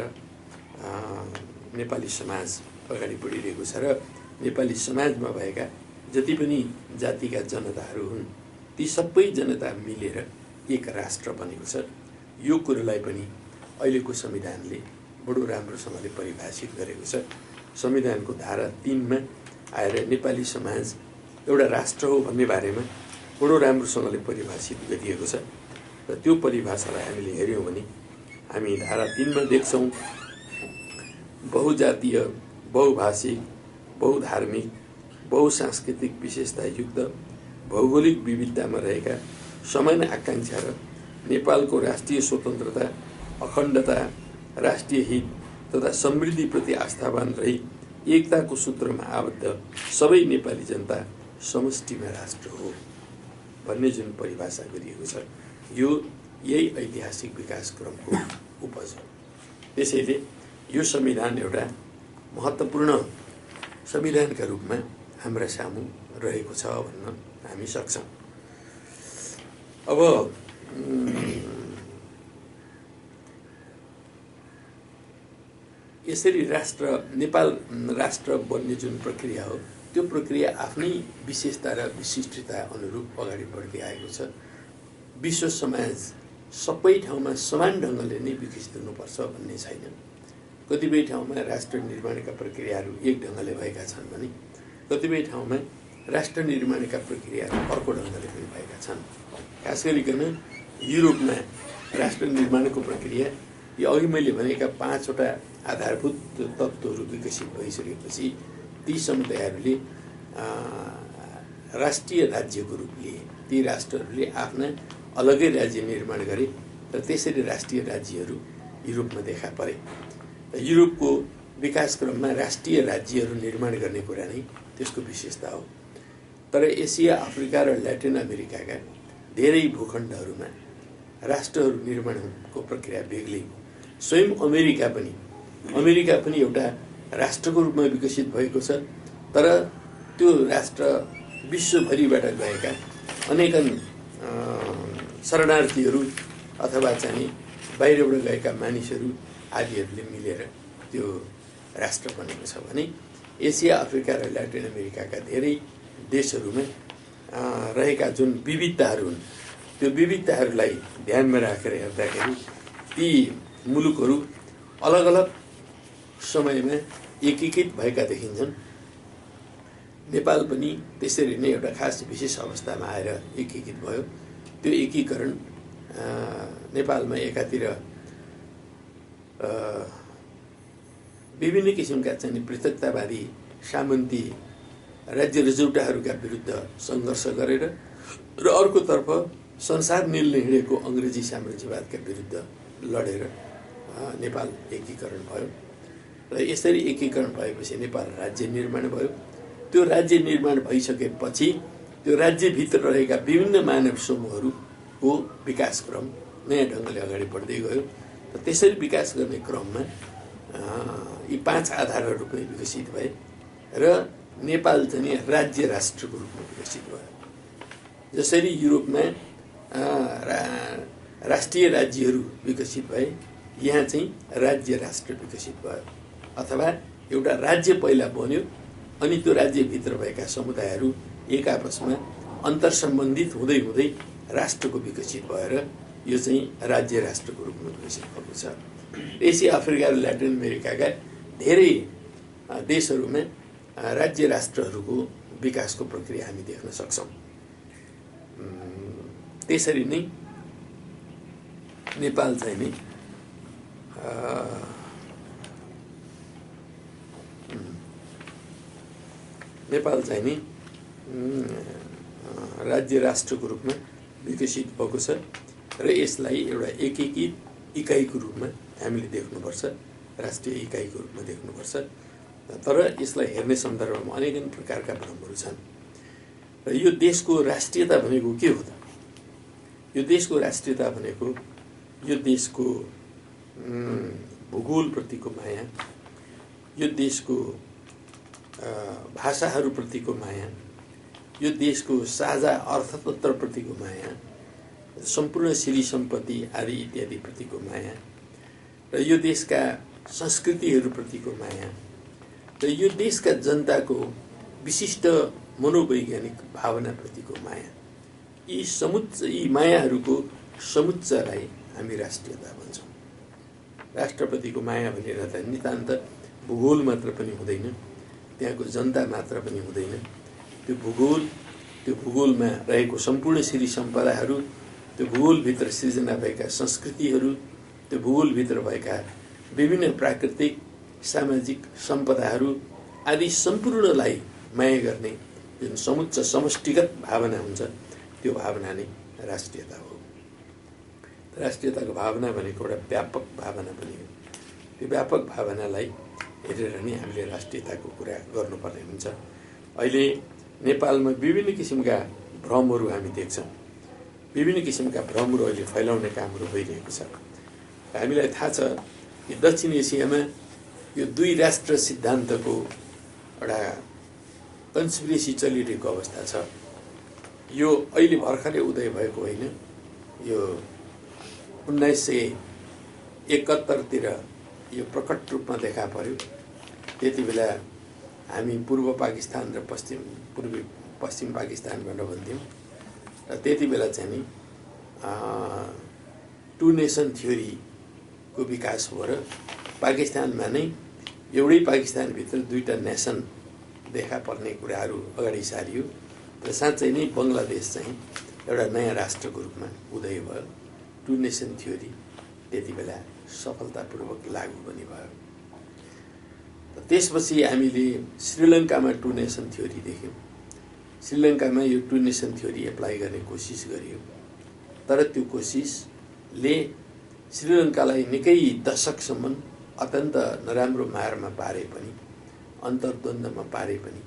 नेपाली समाज अगाडि बढिरहेको छ र नेपाली समाजमा भएका जति पनि जातिका जनताहरू हुन् ती सबै जनता मिलेर एक राष्ट्र बनेको छ। यो कुरोलाई पनि अहिलेको संविधानले बडो राम्रोसँगले परिभाषित गरेको छ। संविधानको धारा 3मा आएर नेपाली समाज एउटा राष्ट्र हो भन्ने बारेमा बडो राम्रोसँगले परिभाषित गरिएको छ र त्यो परिभाषालाई हामीले हेऱ्यौँ भने हामी धारा 3मा देख्छौँ बहुजातीय, बहुभाषिक, बहुधार्मिक, बहुसांस्कृतिक विशेषतायुक्त भौगोलिक विविधतामा रहेका समान आकांक्षा र नेपालको राष्ट्रिय स्वतन्त्रता, अखण्डता, राष्ट्रिय हित तथा समृद्धिप्रति आस्थावान रही एकताको सूत्रमा आबद्ध सबै नेपाली जनता समष्टिमा राष्ट्र हो भन्ने जुन परिभाषा गरिएको छ यो यही ऐतिहासिक विकासक्रमको उपज हो। त्यसैले यो संविधान एउटा महत्त्वपूर्ण संविधानका रूपमा हाम्रा सामु रहेको छ भन्न हामी सक्छौँ। अब यसरी नेपाल राष्ट्र बन्ने जुन प्रक्रिया हो त्यो प्रक्रिया आफ्नै विशेषता र विशिष्टता अनुरूप अगाडि बढ्दै आएको छ। विश्व समाज सबै ठाउँमा समान ढङ्गले नै विकसित हुनुपर्छ भन्ने छैन। कतिपय ठाउँमा राष्ट्र निर्माणका प्रक्रियाहरू एक ढङ्गले भएका छन् भने कतिपय ठाउँमा राष्ट्र निर्माणका प्रक्रियाहरू अर्को ढङ्गले पनि भएका छन्। खास गरिकन युरोपमा राष्ट्र निर्माणको प्रक्रिया यो अघि मैले भनेका 5वटा आधारभूत तत्त्वहरू विकसित भइसकेपछि ती समुदायहरूले राष्ट्रिय राज्यको रूप लिए। ती राष्ट्रहरूले आफ्ना अलगै राज्य निर्माण गरे र त्यसरी राष्ट्रिय राज्यहरू युरोपमा देखा परे। युरोपको विकासक्रममा राष्ट्रिय राज्यहरू निर्माण गर्ने कुरा नै त्यसको विशेषता हो। तर एसिया, अफ्रिका र ल्याटिन अमेरिकाका धेरै भूखण्डहरूमा राष्ट्रहरू निर्माणको प्रक्रिया बेग्लै हो। स्वयं अमेरिका पनि एउटा राष्ट्रको रूपमा विकसित भएको छ। तर त्यो राष्ट्र विश्वभरिबाट गएका अनेकन शरणार्थीहरू अथवा चाहिँ बाहिरबाट गएका मानिसहरू आदिहरूले मिलेर त्यो राष्ट्र बनेको छ भने एसिया, अफ्रिका र ल्याटिन अमेरिकाका धेरै देशहरूमा रहेका जुन विविधताहरू हुन् त्यो विविधताहरूलाई ध्यानमा राखेर हेर्दाखेरि ती मुलुकहरू अलग अलग समयमा एकीकृत भएका देखिन्छन्। नेपाल पनि त्यसरी नै एउटा खास विशेष अवस्थामा आएर एकीकृत भयो। त्यो एकीकरण नेपालमा एकातिर विभिन्न किसिमका चाहिँ पृथकतावादी सामन्ती राज्य रजौटाहरूका विरुद्ध सङ्घर्ष गरेर र अर्कोतर्फ संसार निल्ने हिँडेको अङ्ग्रेजी साम्राज्यवादका विरुद्ध लडेर नेपाल एकीकरण भयो र यसरी एकीकरण भएपछि नेपाल राज्य निर्माण भयो। त्यो राज्य निर्माण भइसकेपछि त्यो राज्यभित्र रहेका विभिन्न मानव समूहहरूको विकासक्रम नयाँ ढङ्गले अगाडि बढ्दै गयो र त्यसरी विकास गर्ने क्रममा यी 5 आधारहरू पनि विकसित भए र नेपाल चाहिँ राज्य राष्ट्रको रूपमा विकसित भयो। जसरी युरोपमा राष्ट्रिय राज्यहरू विकसित भए यहाँ चाहिँ राज्य राष्ट्र विकसित भयो अथवा एउटा राज्य पहिला बन्यो अनि त्यो राज्यभित्र भएका समुदायहरू एक आपसमा अन्तर्सम्बन्धित हुँदै हुँदै राष्ट्रको विकसित भएर यो चाहिँ राज्य राष्ट्रको रूपमा विकसित भएको छ। एसिया, अफ्रिका र ल्याटिन अमेरिकाका धेरै देशहरूमा राज्य राष्ट्रहरूको विकासको प्रक्रिया हामी देख्न सक्छौँ। त्यसरी नै नेपाल चाहिँ नि राज्य राष्ट्रको रूपमा विकसित भएको छ र यसलाई एउटा एकीकृत इकाइको रूपमा हामीले देख्नुपर्छ, राष्ट्रिय इकाइको रूपमा देख्नुपर्छ। तर यसलाई हेर्ने सन्दर्भमा अनेक प्रकारका भ्रमहरू छन् र यो देशको राष्ट्रियता भनेको के हो त? यो देशको राष्ट्रियता भनेको यो देशको भूगोलप्रतिको माया, यो देशको भाषाहरूप्रतिको माया, यो देशको साझा अर्थतन्त्रप्रतिको माया, सम्पूर्ण श्री सम्पत्ति आदि इत्यादि प्रतिको माया र यो देशका संस्कृतिहरूप्रतिको माया र यो देशका जनताको विशिष्ट मनोवैज्ञानिक भावनाप्रतिको माया, यी मायाहरूको समुच्चयलाई हामी राष्ट्रियता भन्छौँ। राष्ट्रप्रतिको माया भनेर त नितान्त भूगोल मात्र पनि हुँदैन, त्यहाँको जनता मात्र पनि हुँदैन। त्यो भूगोलमा रहेको सम्पूर्ण श्री सम्पदाहरू, त्यो भूगोलभित्र सृजना भएका संस्कृतिहरू, त्यो भूगोलभित्र भएका विभिन्न प्राकृतिक सामाजिक सम्पदाहरू आदि सम्पूर्णलाई माया गर्ने जुन समुच्च समष्टिगत भावना हुन्छ, त्यो भावना नै राष्ट्रियता हो। राष्ट्रियताको भावना भनेको एउटा व्यापक भावना पनि हो। त्यो व्यापक भावनालाई हेरेर नै हामीले राष्ट्रियताको कुरा गर्नुपर्ने हुन्छ। अहिले नेपालमा विभिन्न किसिमका भ्रमहरू हामी देख्छौँ। विभिन्न किसिमका भ्रमहरू अहिले फैलाउने कामहरू भइरहेको छ। हामीलाई थाहा छ कि दक्षिण एसियामा यो दुई राष्ट्र सिद्धान्तको एउटा कन्स्पिरेसी चलिरहेको अवस्था छ। यो अहिले भर्खरै उदय भएको होइन, यो 1971 यो प्रकट रूपमा देखा पर्यो। त्यति बेला हामी पूर्व पाकिस्तान र पश्चिम पाकिस्तान भनेर भन्थ्यौँ र त्यति बेला चाहिँ नि टु नेसन थ्योरीको विकास भएर पाकिस्तानमा नै एउटै पाकिस्तानभित्र दुईटा नेसन देखा पर्ने कुराहरू अगाडि सारियो र साँच्चै नै बङ्गलादेश चाहिँ एउटा नयाँ राष्ट्रको रूपमा उदय भयो। टु नेसन थ्योरी त्यति बेला सफलतापूर्वक लागू पनि भयो। त्यसपछि हामीले श्रीलङ्कामा टु नेसन थ्योरी देख्यौँ। श्रीलङ्कामा यो टु नेसन थ्योरी एप्लाई गर्ने कोसिस गरियो, तर त्यो कोसिसले श्रीलङ्कालाई निकै दशकसम्म अत्यन्त नराम्रो मारमा पारे पनि, अन्तर्द्वन्द्वमा पारे पनि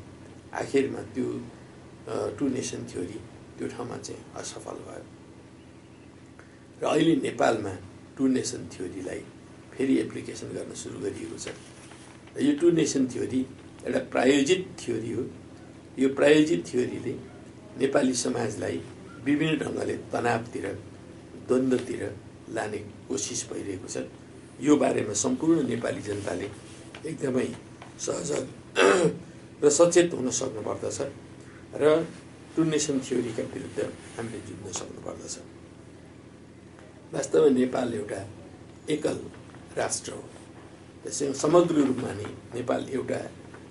आखिरमा त्यो टु नेसन थ्योरी त्यो ठाउँमा चाहिँ असफल भयो। र अहिले नेपालमा टु नेसन थ्योरीलाई फेरि एप्लिकेसन गर्न सुरु गरिएको छ। यो टु नेसन थ्योरी एउटा प्रायोजित थ्योरी हो। यो प्रायोजित थ्योरीले नेपाली समाजलाई विभिन्न ढङ्गले तनावतिर, द्वन्द्वतिर लाने कोसिस भइरहेको छ। यो बारेमा सम्पूर्ण नेपाली जनताले एकदमै सजग र सचेत हुन सक्नुपर्दछ र टु नेसन थ्योरीका विरुद्ध हामीले जुझ्न सक्नुपर्दछ। वास्तवमा नेपाल एउटा एकल राष्ट्र हो। त्यसैले समग्र रूपमा नै नेपाल एउटा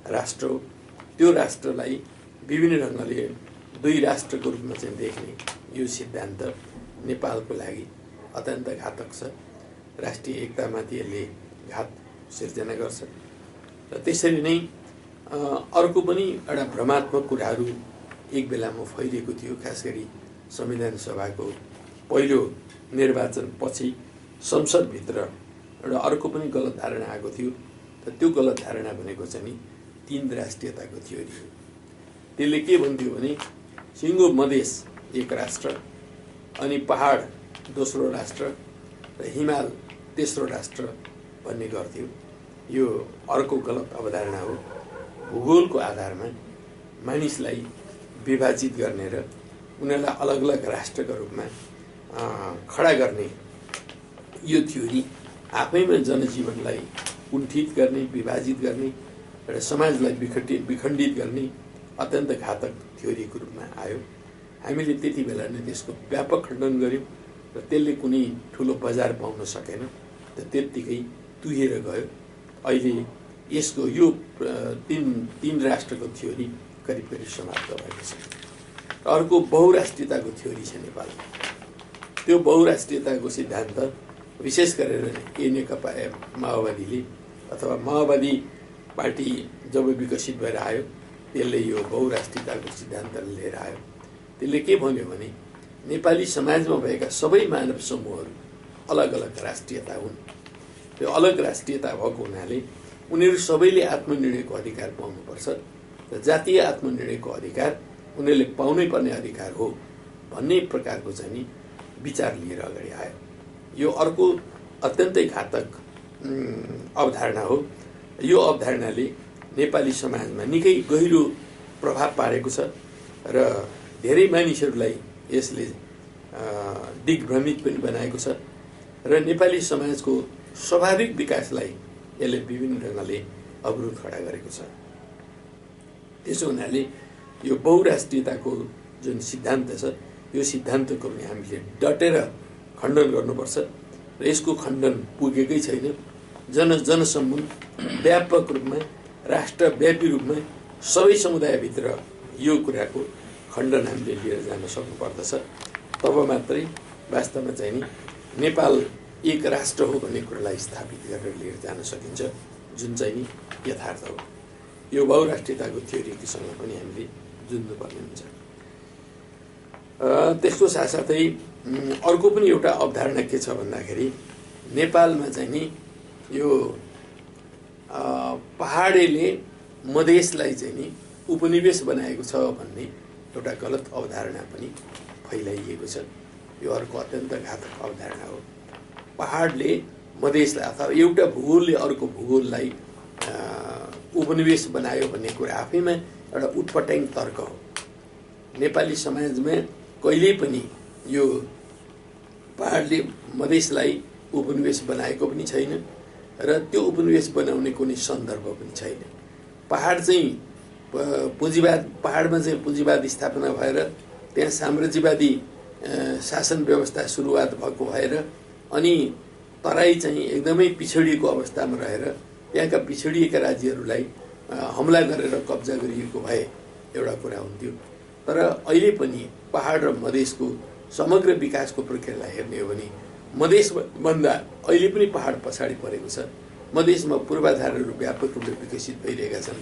राष्ट्र हो। त्यो राष्ट्रलाई विभिन्न ढङ्गले दुई राष्ट्रको रूपमा चाहिँ देख्ने यो सिद्धान्त नेपालको लागि अत्यन्त घातक छ। राष्ट्रिय एकतामाथि यसले घात सिर्जना गर्छ र त्यसरी नै अर्को पनि एउटा भ्रमात्मक कुराहरू एक बेलामा फैलिएको थियो। खास गरी संविधान सभाको पहिलो निर्वाचनपछि संसदभित्र एउटा अर्को पनि गलत धारणा आएको थियो। र त्यो गलत धारणा भनेको चाहिँ नि तीन राष्ट्रियताको थ्योरी हो। त्यसले के भन्थ्यो भने सिङ्गो मधेस एक राष्ट्र, अनि पहाड दोस्रो राष्ट्र र हिमाल तेस्रो राष्ट्र भन्ने गर्थ्यो। यो अर्को गलत अवधारणा हो। भूगोलको आधारमा मानिसलाई विभाजित गर्ने र उनीहरूलाई अलग अलग राष्ट्रका रूपमा खडा गर्ने यो थ्योरी आफैमा जनजीवनलाई कुण्ठित गर्ने, विभाजित गर्ने र समाजलाई विखण्डित गर्ने अत्यन्त घातक थ्योरीको रूपमा आयो। हामीले त्यति बेला नै त्यसको व्यापक खण्डन गर्यौँ र त्यसले कुनै ठुलो बजार पाउन सकेन, त त्यत्तिकै तुहिएर गयो। अहिले यसको यो तीन राष्ट्रको थ्योरी करिब करिब समाप्त भएको छ। अर्को बहुराष्ट्रियताको थ्योरी छ नेपालमा। त्यो बहुराष्ट्रियताको सिद्धान्त विशेष गरेर नेकपा माओवादीले अथवा माओवादी पार्टी जब विकसित भएर आयो त्यसले यो बहुराष्ट्रियताको सिद्धान्त लिएर आयो। त्यसले के भन्यो भने नेपाली समाजमा भएका सबै मानव समूहहरू अलग अलग राष्ट्रियता हुन्। त्यो अलग राष्ट्रियता भएको हुनाले उनीहरू सबैले आत्मनिर्णयको अधिकार पाउनुपर्छ र जातीय आत्मनिर्णयको अधिकार उनीहरूले पाउनै पर्ने अधिकार हो भन्ने प्रकारको चाहिँ नि विचार लिएर अगाडि आयो। यो अर्को अत्यन्तै घातक अवधारणा हो। यो अवधारणाले नेपाली समाजमा निकै गहिरो प्रभाव पारेको छ र धेरै मानिसहरूलाई यसले दिग्भ्रमित पनि बनाएको छ र नेपाली समाजको स्वाभाविक विकासलाई यसले विभिन्न ढङ्गले अवरोध खडा गरेको छ। त्यसो हुनाले यो बहुराष्ट्रियताको जुन सिद्धान्त छ यो सिद्धान्तको पनि हामीले डटेर खण्डन गर्नुपर्छ र यसको खण्डन पुगेकै छैन। जनसम्म व्यापक रूपमा राष्ट्रव्यापी रूपमा सबै समुदायभित्र यो कुराको खण्डन हामीले लिएर जान सक्नुपर्दछ। तब मात्रै वास्तवमा चाहिँ नि नेपाल एक राष्ट्र हो भन्ने कुरालाई स्थापित गरेर लिएर जान सकिन्छ, जुन चाहिँ नि यथार्थ हो। यो बहुराष्ट्रियताको थ्योरीसँग पनि हामीले जुझ्नुपर्ने हुन्छ। त्यसको साथसाथै अर्को पनि एउटा अवधारणा के छ भन्दाखेरि नेपालमा चाहिँ नि यो पहाडेले मधेसलाई चाहिँ नि उपनिवेश बनाएको छ भन्ने एउटा गलत अवधारणा पनि फैलाइएको छ। यो अर्को अत्यन्त घातक अवधारणा हो। पहाडले मधेसलाई अथवा एउटा भूगोलले अर्को भूगोललाई उपनिवेश बनायो भन्ने कुरा आफैमा एउटा उटपटाङ तर्क हो। नेपाली समाजमा कहिल्यै पनि यो पहाडले मधेसलाई उपनिवेश बनाएको पनि छैन र त्यो उपनिवेश बनाउने कुनै सन्दर्भ पनि छैन। पहाड चाहिँ पहाडमा चाहिँ पुँजीवाद स्थापना भएर त्यहाँ साम्राज्यवादी शासन व्यवस्था सुरुवात भएको भएर अनि तराई चाहिँ एकदमै पिछडिएको अवस्थामा रहेर त्यहाँका पिछडिएका राज्यहरूलाई हमला गरेर कब्जा गरिएको भए एउटा कुरा हुन्थ्यो। तर अहिले पनि पहाड र मधेसको समग्र विकासको प्रक्रियालाई हेर्ने हो भने मधेसभन्दा अहिले पनि पहाड पछाडि परेको छ। मधेसमा पूर्वाधारहरू व्यापक रूपले विकसित भइरहेका छन्।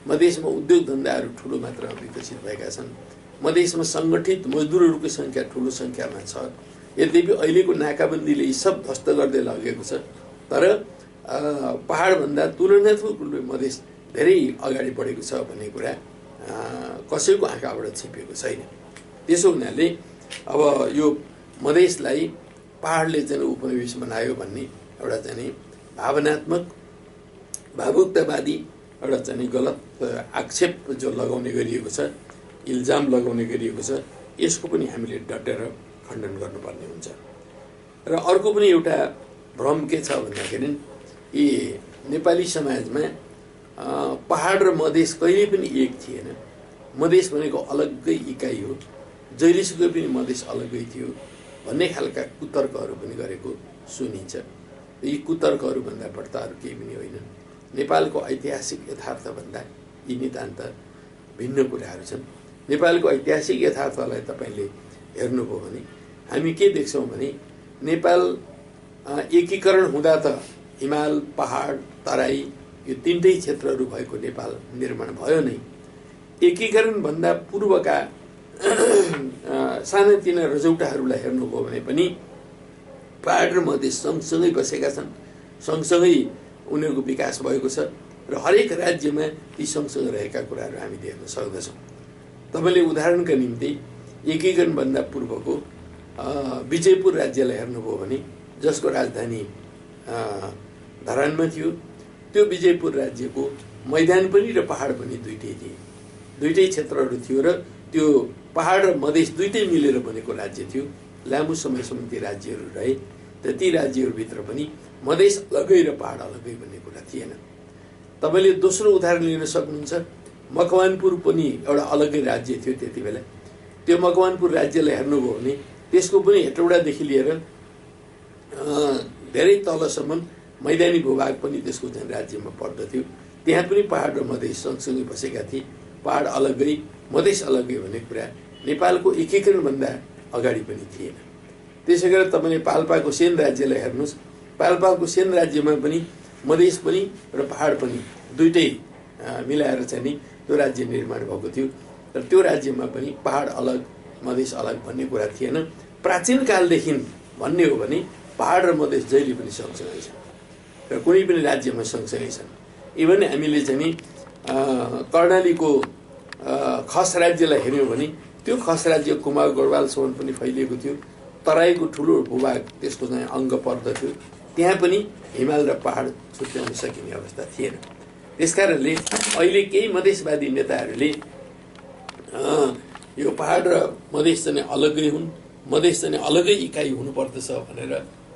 मधेसमा उद्योग धन्दाहरू ठुलो मात्रामा विकसित भएका छन्। मधेसमा सङ्गठित मजदुरहरूको सङ्ख्या ठुलो सङ्ख्यामा छ। यद्यपि अहिलेको नाकाबन्दीले यी सब ध्वस्त गर्दै लगेको छ। तर पहाडभन्दा तुलनात्मक रूपले मधेस धेरै अगाडि बढेको छ भन्ने कुरा कसैको आँखाबाट छिपेको छैन। त्यसो हुनाले अब यो मधेसलाई पहाडले चाहिँ उपनिवेश बनायो भन्ने एउटा चाहिँ भावनात्मक भावुकतावादी एउटा चाहिँ गलत आक्षेप जो लगाउने गरिएको छ, इल्जाम लगाउने गरिएको छ, यसको पनि हामीले डटेर खण्डन गर्नुपर्ने हुन्छ। र अर्को पनि एउटा भ्रम के छ भन्दाखेरि यी नेपाली समाजमा पहाड र मधेस कहिले पनि एक थिएन। मधेस भनेको अलग्गै इकाइ हो, जहिलेसुकै पनि मधेस अलग्गै थियो भन्ने खालका कुतर्कहरू पनि गरेको सुनिन्छ। यी कुतर्कहरूभन्दा बढ्ता अरू केही पनि होइन। नेपालको ऐतिहासिक यथार्थभन्दा यी नितान्त भिन्न कुराहरू छन्। नेपालको ऐतिहासिक यथार्थलाई तपाईँले हेर्नुभयो भने हामी के देख्छौँ भने नेपाल एकीकरण हुँदा त हिमाल, पहाड, तराई यो तीनटै क्षेत्रहरू भएको नेपाल निर्माण भयो नै। एकीकरणभन्दा पूर्वका सानातिना रजौटाहरूलाई हेर्नुभयो भने पनि पहाड र मधेस सँगसँगै बसेका छन्, सँगसँगै उनीहरूको विकास भएको छ र हरेक राज्यमा ती सँगसँगै रहेका कुराहरू हामी देख्न सक्दछौँ। तपाईँले उदाहरणका निम्ति एकीकरणभन्दा पूर्वको विजयपुर राज्यलाई हेर्नुभयो भने जसको राजधानी धरानमा थियो, त्यो विजयपुर राज्यको मैदान पनि र पहाड पनि दुइटै थिए, दुइटै क्षेत्रहरू थियो र त्यो पहाड र मधेस दुइटै मिलेर बनेको राज्य थियो। लामो समयसम्म ती राज्यहरू रहे। त ती राज्यहरूभित्र पनि मधेस अलगै र पहाड अलगै भन्ने कुरा थिएन। तपाईँले दोस्रो उदाहरण लिन सक्नुहुन्छ, मकवानपुर पनि एउटा अलगै राज्य थियो त्यति बेला। त्यो मकवानपुर राज्यलाई हेर्नुभयो भने त्यसको पनि हेटौडादेखि लिएर धेरै तलसम्म मैदानी भूभाग पनि त्यसको चाहिँ राज्यमा पर्दथ्यो। त्यहाँ पनि पहाड र मधेस सँगसँगै बसेका थिए। पहाड अलग्गै, मधेस अलग्गै भन्ने कुरा नेपालको एकीकरणभन्दा अगाडि पनि थिएन। त्यसै गरेर तपाईँले पाल्पाको सेन राज्यलाई हेर्नुहोस्। पाल्पाको सेन राज्यमा पनि मधेस पनि र पहाड पनि दुइटै मिलाएर चाहिँ नि त्यो राज्य निर्माण भएको थियो। र त्यो राज्यमा पनि पहाड अलग, मधेस अलग भन्ने कुरा थिएन। प्राचीन कालदेखि भन्ने हो भने पहाड र मधेस जहिले पनि सँगसँगै छन् र कुनै पनि राज्यमा सँगसँगै छन्। इभन हामीले चाहिँ नि कर्णालीको खस राज्यलाई हेऱ्यौँ भने त्यो खस राज्य कुमार गढवालसम्म पनि फैलिएको थियो। तराईको ठुलो भूभाग त्यसको चाहिँ अङ्ग पर्दथ्यो। त्यहाँ पनि हिमाल र पहाड छुट्याउन सकिने अवस्था थिएन। त्यसकारणले अहिले केही मधेसवादी नेताहरूले यो पहाड र मधेस चाहिँ अलग्गै हुन्, मधेस चाहिँ अलग्गै इकाइ हुनुपर्दछ भनेर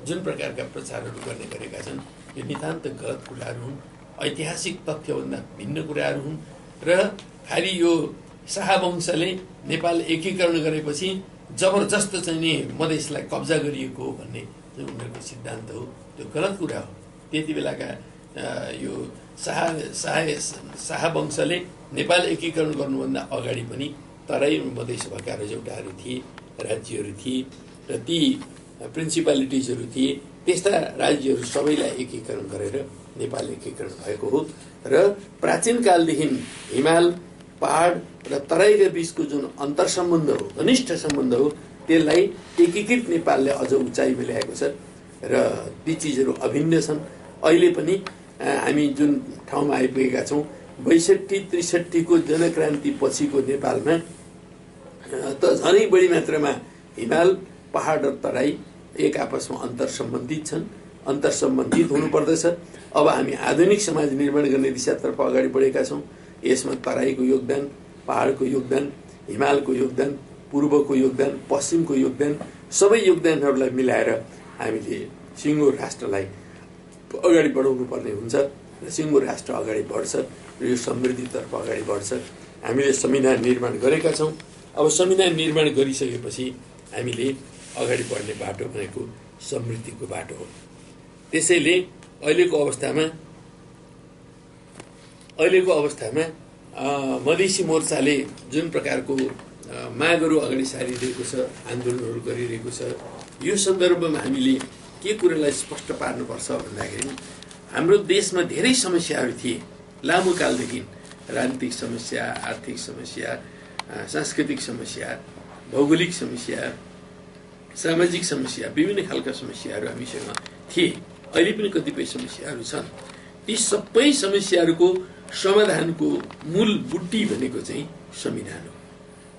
जुन प्रकारका प्रचारहरू गर्ने गरेका छन् यो नितान्त गलत कुराहरू हुन्, ऐतिहासिक तथ्यभन्दा भिन्न कुराहरू हुन् र खालि यो शाहवंशले नेपाल एकीकरण गरेपछि जबरजस्त चाहिँ नि मधेसलाई कब्जा गरिएको हो भन्ने चाहिँ उनीहरूको सिद्धान्त हो। त्यो गलत कुरा हो। त्यति बेलाका यो शाहवंशले नेपाल एकीकरण गर्नुभन्दा अगाडि पनि तराई मधेस भएका रजौटाहरू थिए, राज्यहरू थिए र ती प्रिन्सिपालिटिजहरू थिए। त्यस्ता राज्यहरू सबैलाई एकीकरण गरेर नेपाल एकीकरण भएको हो र प्राचीन कालदेखि हिमाल, पहाड र तराईका बीचको जुन अन्तर सम्बन्ध हो, घनिष्ठ सम्बन्ध हो, त्यसलाई एकीकृत नेपालले अझ उचाइमा ल्याएको छ र ती चिजहरू अभिन्न छन्। अहिले पनि हामी जुन ठाउँमा आइपुगेका छौँ 62-63 को जनक्रान्ति पछिको नेपालमा त झनै बढी मात्रामा हिमाल, पहाड र तराई एक आपसमा अन्तर्सम्बन्धित छन्, अन्तर्सम्बन्धित हुनुपर्दछ। अब हामी आधुनिक समाज निर्माण गर्ने दिशातर्फ अगाडि बढेका छौँ। यसमा तराईको योगदान, पहाडको योगदान, हिमालको योगदान, पूर्वको योगदान, पश्चिमको योगदान, सबै योगदानहरूलाई मिलाएर हामीले सिङ्गो राष्ट्रलाई अगाडि बढाउनु पर्ने हुन्छ र सिङ्गो राष्ट्र अगाडि बढ्छ र यो समृद्धितर्फ अगाडि बढ्छ। हामीले संविधान निर्माण गरेका छौँ। अब संविधान निर्माण गरिसकेपछि हामीले अगाडि बढ्ने बाटो भनेको समृद्धिको बाटो हो। त्यसैले अहिलेको अवस्थामा मधेसी मोर्चाले जुन प्रकारको मागहरू अगाडि सारिरहेको छ, आन्दोलनहरू गरिरहेको छ, यो सन्दर्भमा हामीले के कुरालाई स्पष्ट पार्नुपर्छ भन्दाखेरि हाम्रो देशमा धेरै समस्याहरू थिए लामो कालदेखि। राजनीतिक समस्या, आर्थिक समस्या, सांस्कृतिक समस्या, भौगोलिक समस्या, सामाजिक समस्या, विभिन्न खालका समस्याहरू हामीसँग थिए। अहिले पनि कतिपय समस्याहरू छन्। ती सबै समस्याहरूको समाधानको मूल बुट्टी भनेको चाहिँ संविधान हो,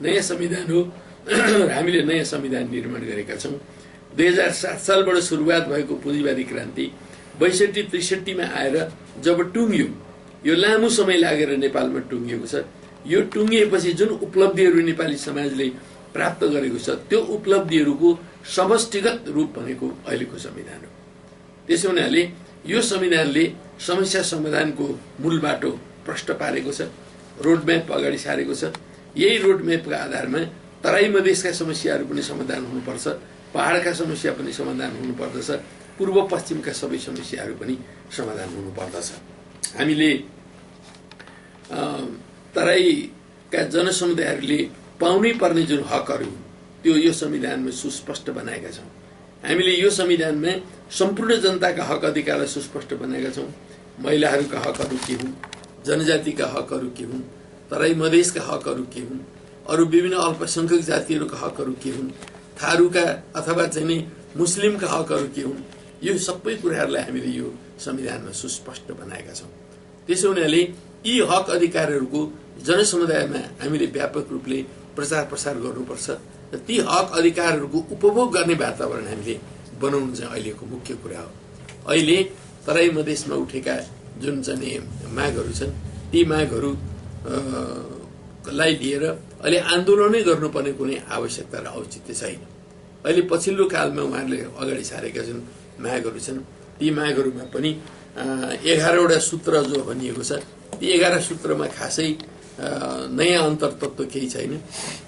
नयाँ संविधान हो। हामीले नयाँ संविधान निर्माण गरेका छौँ। 2007 सालबाट सुरुवात भएको पुँजीवादी क्रान्ति 62-63 आएर जब टुङ्गियो, यो लामो समय लागेर नेपालमा टुङ्गिएको छ। यो टुङ्गिएपछि जुन उपलब्धिहरू नेपाली समाजले प्राप्त गरेको छ त्यो उपलब्धिहरूको समष्टिगत रूप भनेको अहिलेको संविधान हो। त्यसो हुनाले यो संविधानले समस्या समाधानको मूल बाटो प्रष्ट पारेको छ, रोडम्याप अगाडि सारेको छ। यही रोडम्यापका आधारमा तराई मधेसका समस्याहरू पनि समाधान हुनुपर्छ, पहाडका समस्या पनि समाधान हुनुपर्दछ, पूर्व पश्चिमका सबै समस्याहरू पनि समाधान हुनुपर्दछ। हामीले तराईका जनसमुदायहरूले पाउनै पर्ने जुन हकहरू त्यो यो संविधानमा सुस्पष्ट बनाएका छौँ। हामीले यो संविधानमा सम्पूर्ण जनताका हक अधिकारलाई सुस्पष्ट बनाएका छौँ। महिलाहरूका हकहरू के हुन्, जनजातिका हकहरू के हुन्, तराई मधेसका हकहरू के हुन्, अरू विभिन्न अल्पसंख्यक जातिहरूका हकहरू के हुन्, थारूका अथवा चाहिँ नि मुस्लिमका हकहरू के हुन्, यो सबै कुराहरूलाई हामीले यो संविधानमा सुस्पष्ट बनाएका छौँ। त्यसो हुनाले यी हक अधिकारहरूको जनसमुदायमा हामीले व्यापक रूपले प्रचार प्रसार गर्नुपर्छ र ती हक अधिकारहरूको उपभोग गर्ने वातावरण हामीले बनाउनु चाहिँ अहिलेको मुख्य कुरा हो। अहिले तराई मधेसमा उठेका जुन चाहिँ मागहरू छन् ती मागहरूलाई लिएर अहिले आन्दोलनै गर्नुपर्ने कुनै आवश्यकता र औचित्य छैन। अहिले पछिल्लो कालमा उहाँहरूले अगाडि सारेका जुन मागहरू छन् ती मागहरूमा पनि 11वटा सूत्र जो भनिएको छ ती 11 सूत्रमा खासै नयाँ अन्तर्तत्व केही छैन।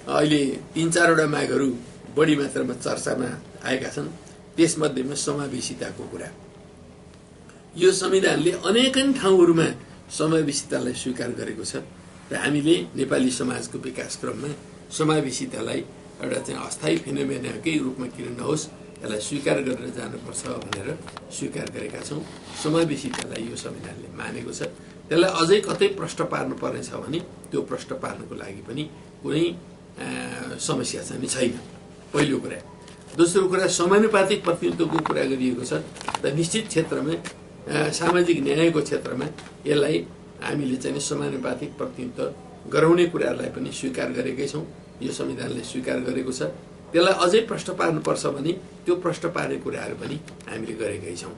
अहिले 3-4वटा मागहरू बढी मात्रामा चर्चामा आएका छन्। त्यसमध्येमा समावेशिताको कुरा, यो संविधानले अनेकन ठाउँहरूमा समावेशितालाई स्वीकार गरेको छ र हामीले नेपाली समाजको विकास क्रममा समावेशितालाई एउटा चाहिँ अस्थायी फिनोमेनाकै रूपमा किन नहोस् यसलाई स्वीकार गरेर जानुपर्छ भनेर स्वीकार गरेका छौँ। समावेशितालाई यो संविधानले मानेको छ। त्यसलाई अझै कतै प्रश्न पार्नु पर्नेछ भने त्यो प्रश्न पार्नको लागि पनि कुनै समस्या चाहिँ छैन, पहिलो कुरा। दोस्रो कुरा, समानुपातिक प्रतिनिधित्वको कुरा गरिएको छ र निश्चित क्षेत्रमा सामाजिक न्यायको क्षेत्रमा यसलाई हामीले चाहिँ समानुपातिक प्रतिनिधित्व गराउने कुराहरूलाई पनि स्वीकार गरेकै छौँ। यो संविधानले स्वीकार गरेको छ। त्यसलाई अझै प्रश्न पार्नुपर्छ भने त्यो प्रश्न पार्ने कुराहरू पनि हामीले गरेकै छौँ।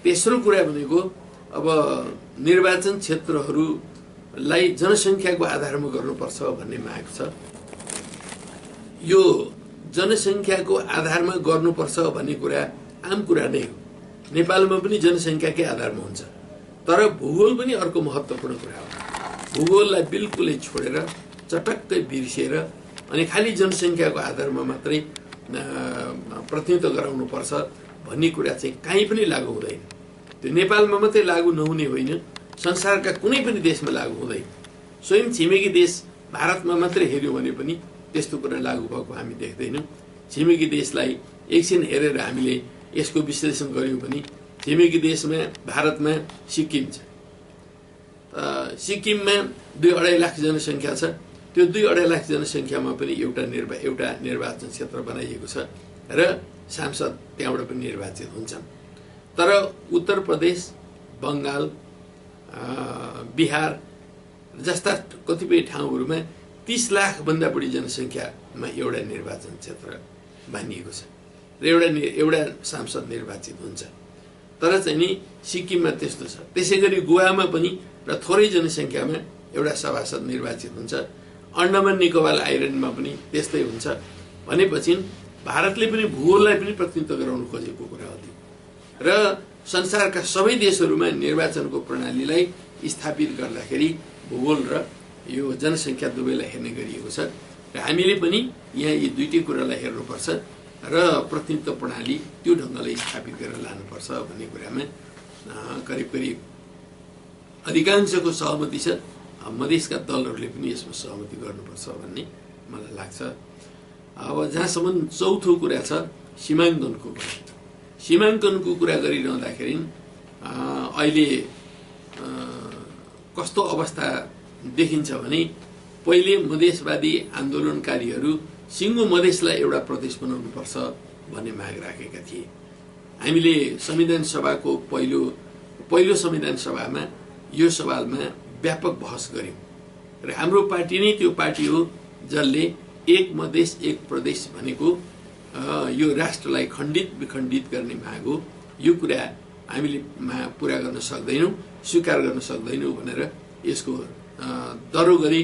तेस्रो कुरा भनेको अब निर्वाचन क्षेत्रहरूलाई जनसङ्ख्याको आधारमा गर्नुपर्छ भन्ने माग छ। यो जनसङ्ख्याको आधारमा गर्नुपर्छ भन्ने कुरा आम कुरा नै हो। नेपालमा पनि जनसङ्ख्याकै आधारमा हुन्छ, तर भूगोल पनि अर्को महत्त्वपूर्ण कुरा हो। भूगोललाई बिल्कुलै छोडेर चटक्कै बिर्सिएर अनि खालि जनसङ्ख्याको आधारमा मात्रै प्रतिनिधित्व गराउनुपर्छ भन्ने कुरा चाहिँ कहीँ पनि लागू हुँदैन। त्यो नेपालमा मात्रै लागू नहुने होइन, संसारका कुनै पनि देशमा लागू हुँदैन। स्वयं छिमेकी देश भारतमा मात्रै हेऱ्यौँ भने पनि त्यस्तो कुरा लागू भएको हामी देख्दैनौँ। छिमेकी देशलाई एकछिन हेरेर हामीले यसको विश्लेषण गऱ्यौँ भने छिमेकी देशमा भारतमा सिक्किम छ। सिक्किममा 2-2.5 लाख जनसङ्ख्या छ। त्यो 2-2.5 लाख जनसङ्ख्यामा पनि एउटा निर्वाचन क्षेत्र बनाइएको छ र सांसद त्यहाँबाट पनि निर्वाचित हुन्छन्। तर उत्तर प्रदेश, बङ्गाल, बिहार जस्ता कतिपय ठाउँहरूमा 30 लाखभन्दा बढी जनसङ्ख्यामा एउटा निर्वाचन क्षेत्र बानिएको छ र एउटा सांसद निर्वाचित हुन्छ। तर चाहिँ नि सिक्किममा त्यस्तो छ। त्यसै गरी गोवामा पनि र थोरै जनसङ्ख्यामा एउटा सभासद निर्वाचित हुन्छ। अन्डमान निकोबार आइल्यान्डमा पनि त्यस्तै हुन्छ। भनेपछि भारतले पनि भूगोललाई पनि प्रतिनिधित्व गराउनु खोजेको कुरा हो। र संसारका सबै देशहरूमा निर्वाचनको प्रणालीलाई स्थापित गर्दाखेरि भूगोल र यो जनसङ्ख्या दुवैलाई हेर्ने गरिएको छ र हामीले पनि यहाँ यी दुईटै कुरालाई हेर्नुपर्छ र प्रतिनिधित्व प्रणाली त्यो ढङ्गले स्थापित गरेर लानुपर्छ भन्ने कुरामा करिब करिब अधिकांशको सहमति छ। मधेसका दलहरूले पनि यसमा सहमति गर्नुपर्छ भन्ने मलाई लाग्छ। अब जहाँसम्म चौथो कुरा छ सीमाङ्कनको कुरा। सीमाङ्कनको कुरा गरिरहँदाखेरि अहिले कस्तो अवस्था देखिन्छ भने पहिले मधेसवादी आन्दोलनकारीहरू सिङ्गो मधेसलाई एउटा प्रदेश बनाउनुपर्छ भन्ने माग राखेका थिए। हामीले संविधान सभाको पहिलो संविधान सभामा यो सवालमा व्यापक बहस गर्यौं र हाम्रो पार्टी नै त्यो पार्टी हो जसले एक मधेस एक प्रदेश भनेको यो राष्ट्रलाई खण्डित विखण्डित गर्ने माग हो। यो कुरा हामीले पूरा गर्न सक्दैनौं, स्वीकार गर्न सक्दैनौं भनेर यसको दरो गरी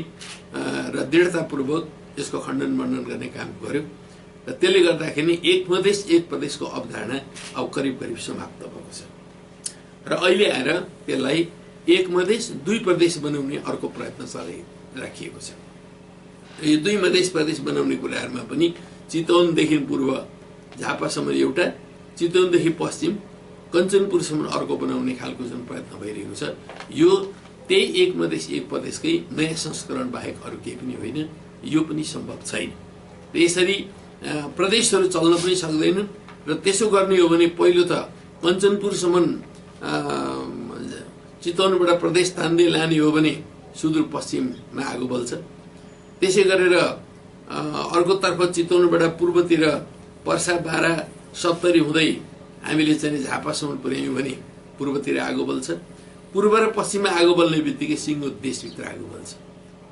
र दृढतापूर्वक यसको खण्डन मण्डन गर्ने काम गर्यो र त्यसले गर्दाखेरि एक मधेस एक प्रदेशको अवधारणा अब करिब करिब समाप्त भएको छ र अहिले आएर त्यसलाई एक मधेस दुई प्रदेश बनाउने अर्को प्रयत्न चलाइराखिएको छ। यो दुई मधेस प्रदेश बनाउने कुराहरुमा पनि चितवनदेखि पूर्व झापासम्म एउटा, चितवनदेखि पश्चिम कञ्चनपुरसम्म अर्को बनाउने खालको जुन प्रयत्न भइरहेको छ यो त्यही एक मधेस एक प्रदेशकै नयाँ संस्करण बाहेक अरु केही पनि होइन। यो पनि सम्भव छैन। यसरी प्रदेशहरू चल्न पनि सक्दैनन् र त्यसो गर्ने हो भने पहिलो त कञ्चनपुरसम्म चितवनबाट प्रदेश तान्दै लाने हो भने सुदूरपश्चिममा आगो बल्छ। त्यसै गरेर अर्कोतर्फ चितवनबाट पूर्वतिर पर्सा बारा सप्तरी हुँदै हामीले चाहिँ झापासम्म पुर्यायौं भने पूर्वतिर आगो बल्छ। पूर्व र पश्चिममा आगो बल्ने बित्तिकै सिङ्गो देशभित्र आगो बल्छ।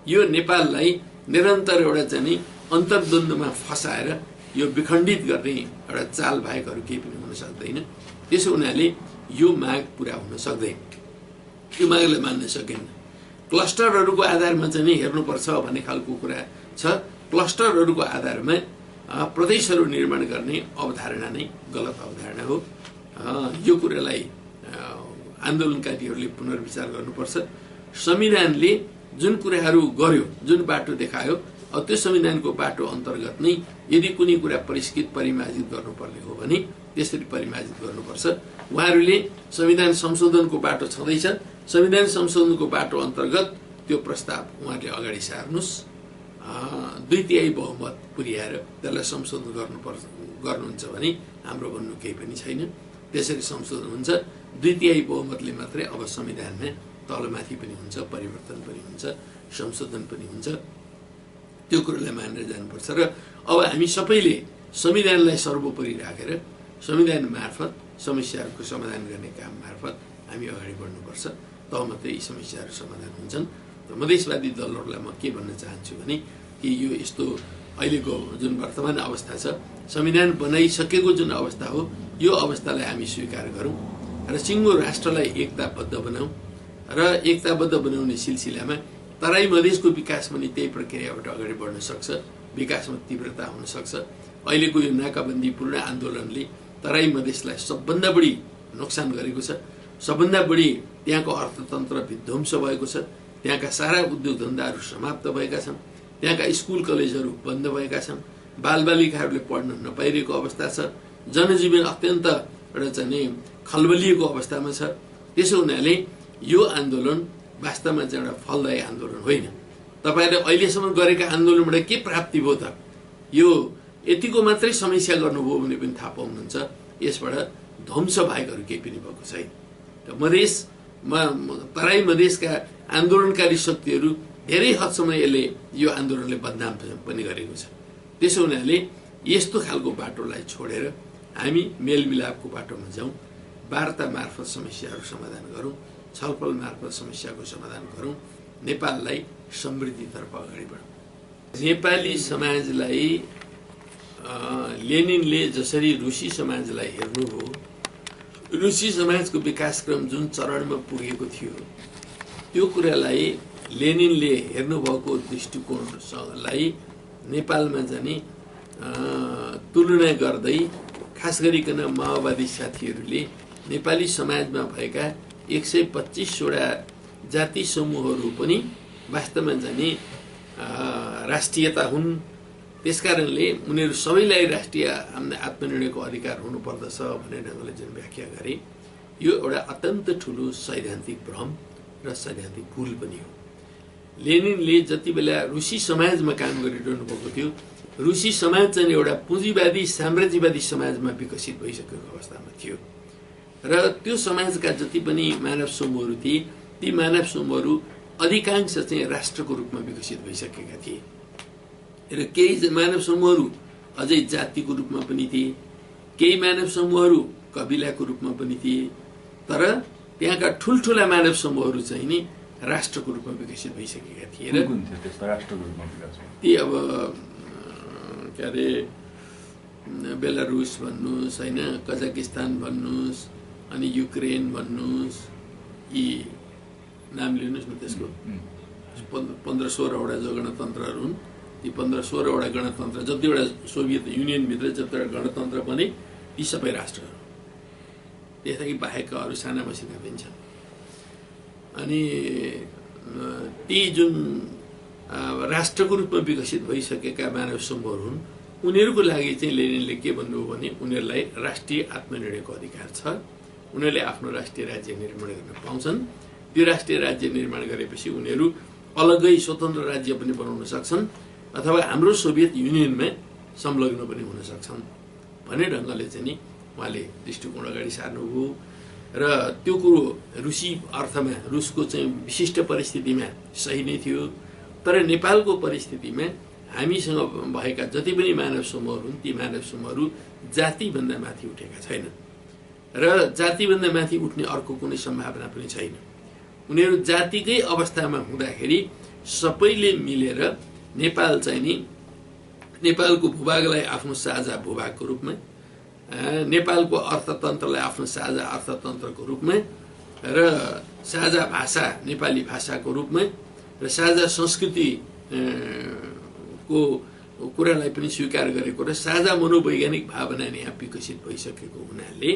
यो नेपाललाई निरन्तर एउटा चाहिँ अन्तर्द्वन्द्वमा फसाएर यो विखण्डित गर्ने एउटा चाल बाहेक अरु केही पनि हुन सक्दैन। त्यसो हुनाले यो माग पूरा हुन सक्दैन, यो मागलाई मान्न सकिन्न। क्लस्टरहरूको आधारमा चाहिँ हेर्नुपर्छ भन्ने खालको कुरा छ। क्लस्टरहरूको आधारमा प्रदेशहरू निर्माण गर्ने अवधारणा नै गलत अवधारणा हो। यो कुरालाई आन्दोलनकारीहरूले पुनर्विचार गर्नुपर्छ। संविधानले जुन कुराहरू गर्यो, जुन बाटो देखायो, त्यो संविधानको बाटो अन्तर्गत नै यदि कुनै कुरा परिष्कृत परिमार्जित गर्नुपर्ने हो भने त्यसरी परिमार्जित गर्नुपर्छ। उहाँहरूले संविधान संशोधनको बाटो छँदैछ, संविधान संशोधनको बाटो अन्तर्गत त्यो प्रस्ताव उहाँहरूले अगाडि सार्नुस्। 2/3 बहुमत पुर्याएर त्यसलाई संशोधन गर्नुहुन्छ भने हाम्रो भन्नु केही पनि छैन। त्यसरी संशोधन हुन्छ। 2/3 बहुमतले मात्रै अब संविधानमा तलमाथि पनि हुन्छ, परिवर्तन पनि हुन्छ, संशोधन पनि हुन्छ। त्यो कुरालाई मानेर जानुपर्छ र अब हामी सबैले संविधानलाई सर्वोपरि राखेर संविधान मार्फत समस्याहरूको समाधान गर्ने काम मार्फत हामी अगाडि बढ्नुपर्छ। तब मात्रै यी समस्याहरू समाधान हुन्छन्। मधेसवादी दलहरूलाई म के भन्न चाहन्छु भने कि यो यस्तो अहिलेको जुन वर्तमान अवस्था छ, संविधान बनाइसकेको जुन अवस्था हो, यो अवस्थालाई हामी स्वीकार गरौँ र सिङ्गो राष्ट्रलाई एकताबद्ध बनाऊँ र एकताबद्ध बनाउने सिलसिलामा तराई मधेसको विकास पनि त्यही प्रक्रियाबाट अगाडि बढ्न सक्छ विकासमा तीव्रता हुन सक्छ। अहिलेको यो नाकाबन्दी पूर्ण आन्दोलनले तराई मधेसलाई सबभन्दा बढी नोक्सान गरेको छ। सबभन्दा बढी त्यहाँको अर्थतन्त्र विध्वंस भएको छ। त्यहाँका सारा उद्योग धन्दाहरू समाप्त भएका छन्। त्यहाँका स्कुल कलेजहरू बन्द भएका छन्। बालबालिकाहरूले पढ्न नपाइरहेको अवस्था छ। जनजीवन अत्यन्त एउटा चाहिँ खलबलिएको अवस्थामा छ। त्यसो हुनाले यो आन्दोलन वास्तवमा चाहिँ एउटा फलदायी आन्दोलन होइन। तपाईहरुले अहिलेसम्म गरेका आन्दोलनबाट के प्राप्ति भयो त? यो यतिको मात्रै समस्या गर्नुभयो भने पनि थाहा पाउनुहुन्छ यसबाट ध्वंस बाहेकहरू केही पनि भएको छैन। तराई मधेसका आन्दोलनकारी शक्तिहरू धेरै हदसम्म यसले यो आन्दोलनले बदनाम पनि गरेको छ। त्यसो हुनाले यस्तो खालको बाटोलाई छोडेर हामी मेलमिलापको बाटोमा जाउँ, वार्ता मार्फत समस्याहरू समाधान गरौँ, छलफल मार्फत समस्याको समाधान गरौँ, नेपाललाई समृद्धितर्फ अगाडि बढाउँ। नेपाली समाजलाई लेनिनले जसरी रुसी समाजलाई हेर्नुभयो, रुसी समाजको विकासक्रम जुन चरणमा पुगेको थियो त्यो कुरालाई लेनिनले हेर्नुभएको दृष्टिकोणलाई नेपालमा जाने तुलना गर्दै खास गरिकन माओवादी साथीहरूले नेपाली समाजमा भएका 125वटा जाति समूहहरू पनि वास्तवमा जाने राष्ट्रियता हुन्। त्यसकारणले उनीहरू सबैलाई राष्ट्रिय आत्मनिर्णयको अधिकार हुनुपर्दछ भन्ने ढङ्गले जुन व्याख्या गरे यो एउटा अत्यन्त ठुलो सैद्धान्तिक भ्रम र सैद्धान्तिक भूल पनि हो। लेनिनले जति बेला रुसी समाजमा काम गरिरहनु भएको थियो, रुसी समाज चाहिँ एउटा पुँजीवादी साम्राज्यवादी समाजमा विकसित भइसकेको अवस्थामा थियो र त्यो समाजका जति पनि मानव समूहहरू थिए ती मानव समूहहरू अधिकांश चाहिँ राष्ट्रको रूपमा विकसित भइसकेका थिए र केही मानव समूहहरू अझै जातिको रूपमा पनि थिए, केही मानव समूहहरू कबिलाको रूपमा पनि थिए, तर त्यहाँका ठुल्ठुला मानव समूहहरू चाहिँ नि राष्ट्रको रूपमा विकसित भइसकेका थिए र ती अब के अरे बेलारुस भन्नुहोस् होइन, कजाकिस्तान भन्नुहोस्, अनि युक्रेन भन्नुहोस्, यी नाम लिनुहोस् न त्यसको 15-16वटा जो गणतन्त्रहरू हुन् ती 15-16वटा गणतन्त्र जतिवटा सोभियत युनियनभित्र जतिवटा गणतन्त्र बने ती सबै राष्ट्रहरू, त्यसदेखि बाहेकका अरू साना मसिना पनि छन्। अनि ती जुन राष्ट्रको रूपमा विकसित भइसकेका मानव समूहहरू हुन् उनीहरूको लागि चाहिँ लेनिनले के भन्नुभयो भने उनीहरूलाई राष्ट्रिय आत्मनिर्णयको अधिकार छ, उनीहरूले आफ्नो राष्ट्रिय राज्य निर्माण गर्न पाउँछन्। त्यो राष्ट्रिय राज्य निर्माण गरेपछि उनीहरू अलग्गै स्वतन्त्र राज्य पनि बनाउन सक्छन् अथवा हाम्रो सोभियत युनियनमा संलग्न पनि हुन सक्छन् भन्ने ढङ्गले चाहिँ नि उहाँले दृष्टिकोण अगाडि सार्नुभयो र त्यो कुरो रुसी अर्थमा रुसको चाहिँ विशिष्ट परिस्थितिमा सही नै थियो। तर नेपालको परिस्थितिमा हामीसँग भएका जति पनि मानव समूहहरू हुन् ती मानव समूहहरू जातिभन्दा माथि उठेका छैनन् र जातिभन्दा माथि उठ्ने अर्को कुनै सम्भावना पनि छैन। उनीहरू जातिकै अवस्थामा हुँदाखेरि सबैले मिलेर नेपाल चाहिँ नि नेपालको भूभागलाई आफ्नो साझा भूभागको रूपमा, नेपालको अर्थतन्त्रलाई आफ्नो साझा अर्थतन्त्रको रूपमा र साझा भाषा नेपाली भाषाको रूपमा र साझा संस्कृति को कुरालाई पनि स्वीकार गरेको र साझा मनोवैज्ञानिक भावना यहाँ विकसित भइसकेको हुनाले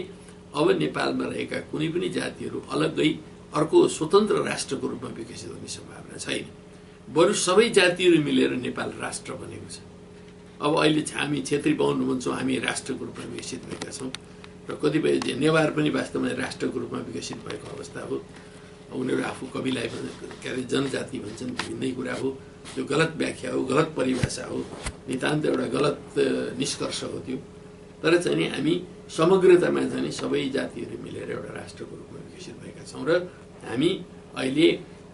अब नेपालमा रहेका कुनै पनि जातिहरू अलग्गै अर्को स्वतन्त्र राष्ट्रको रूपमा विकसित हुने सम्भावना छैन। बरु सबै जातिहरू मिलेर नेपाल राष्ट्र बनेको छ। अब अहिले हामी क्षेत्री बाहुन भन्छौँ, हामी राष्ट्रको रूपमा विकसित भएका छौँ र कतिपय नेवार पनि वास्तवमा राष्ट्रको रूपमा विकसित भएको अवस्था हो। उनीहरू आफू कविलाई के अरे जनजाति भन्छन्, भिन्दै कुरा हो, त्यो गलत व्याख्या हो, गलत परिभाषा हो, नितान्त एउटा गलत निष्कर्ष हो त्यो। तर चाहिँ नि हामी समग्रतामा चाहिँ सबै जातिहरू मिलेर एउटा राष्ट्रको रूपमा विकसित भएका छौँ र हामी अहिले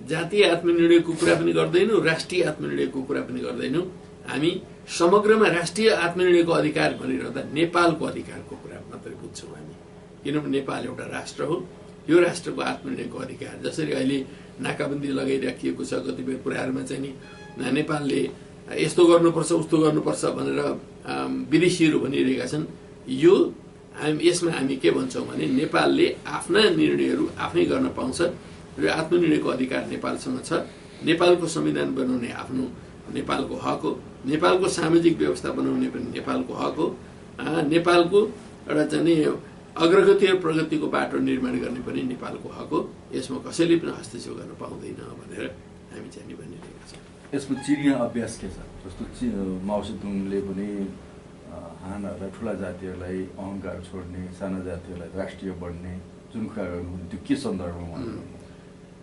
जातीय आत्मनिर्णयको कुरा पनि गर्दैनौँ, राष्ट्रिय आत्मनिर्णयको कुरा पनि गर्दैनौँ। हामी समग्रमा राष्ट्रिय आत्मनिर्णयको अधिकार भनिरहँदा नेपालको अधिकारको कुरा मात्रै बुझ्छौँ हामी, किनभने नेपाल एउटा राष्ट्र हो। यो राष्ट्रको आत्मनिर्णयको अधिकार जसरी अहिले नाकाबन्दी लगाइराखिएको छ कतिपय कुराहरूमा चाहिँ नि नेपालले यस्तो गर्नुपर्छ उस्तो गर्नुपर्छ भनेर विदेशीहरू भनिरहेका छन्। यो यसमा हामी के भन्छौँ भने नेपालले आफ्ना निर्णयहरू आफै गर्न पाउँछ र आत्मनिर्णयको अधिकार नेपालसँग छ। नेपालको संविधान बनाउने आफ्नो नेपालको हक हो नेपालको सामाजिक व्यवस्था बनाउने पनि नेपालको हक हो। नेपालको एउटा चाहिँ अग्रगति र प्रगतिको बाटो निर्माण गर्ने पनि नेपालको हक हो। यसमा कसैले पनि हस्तक्षेप गर्न पाउँदैन भनेर हामी चाहिँ भनिरहेका छौँ। यसको चिनिया अभ्यास के छ? जस्तो माओ सेतुङले पनि हानहरूलाई ठुला जातिहरूलाई अहङ्कार छोड्ने, साना जातिहरूलाई राष्ट्रिय बढ्ने जुन कुरा गर्नु त्यो के सन्दर्भमा?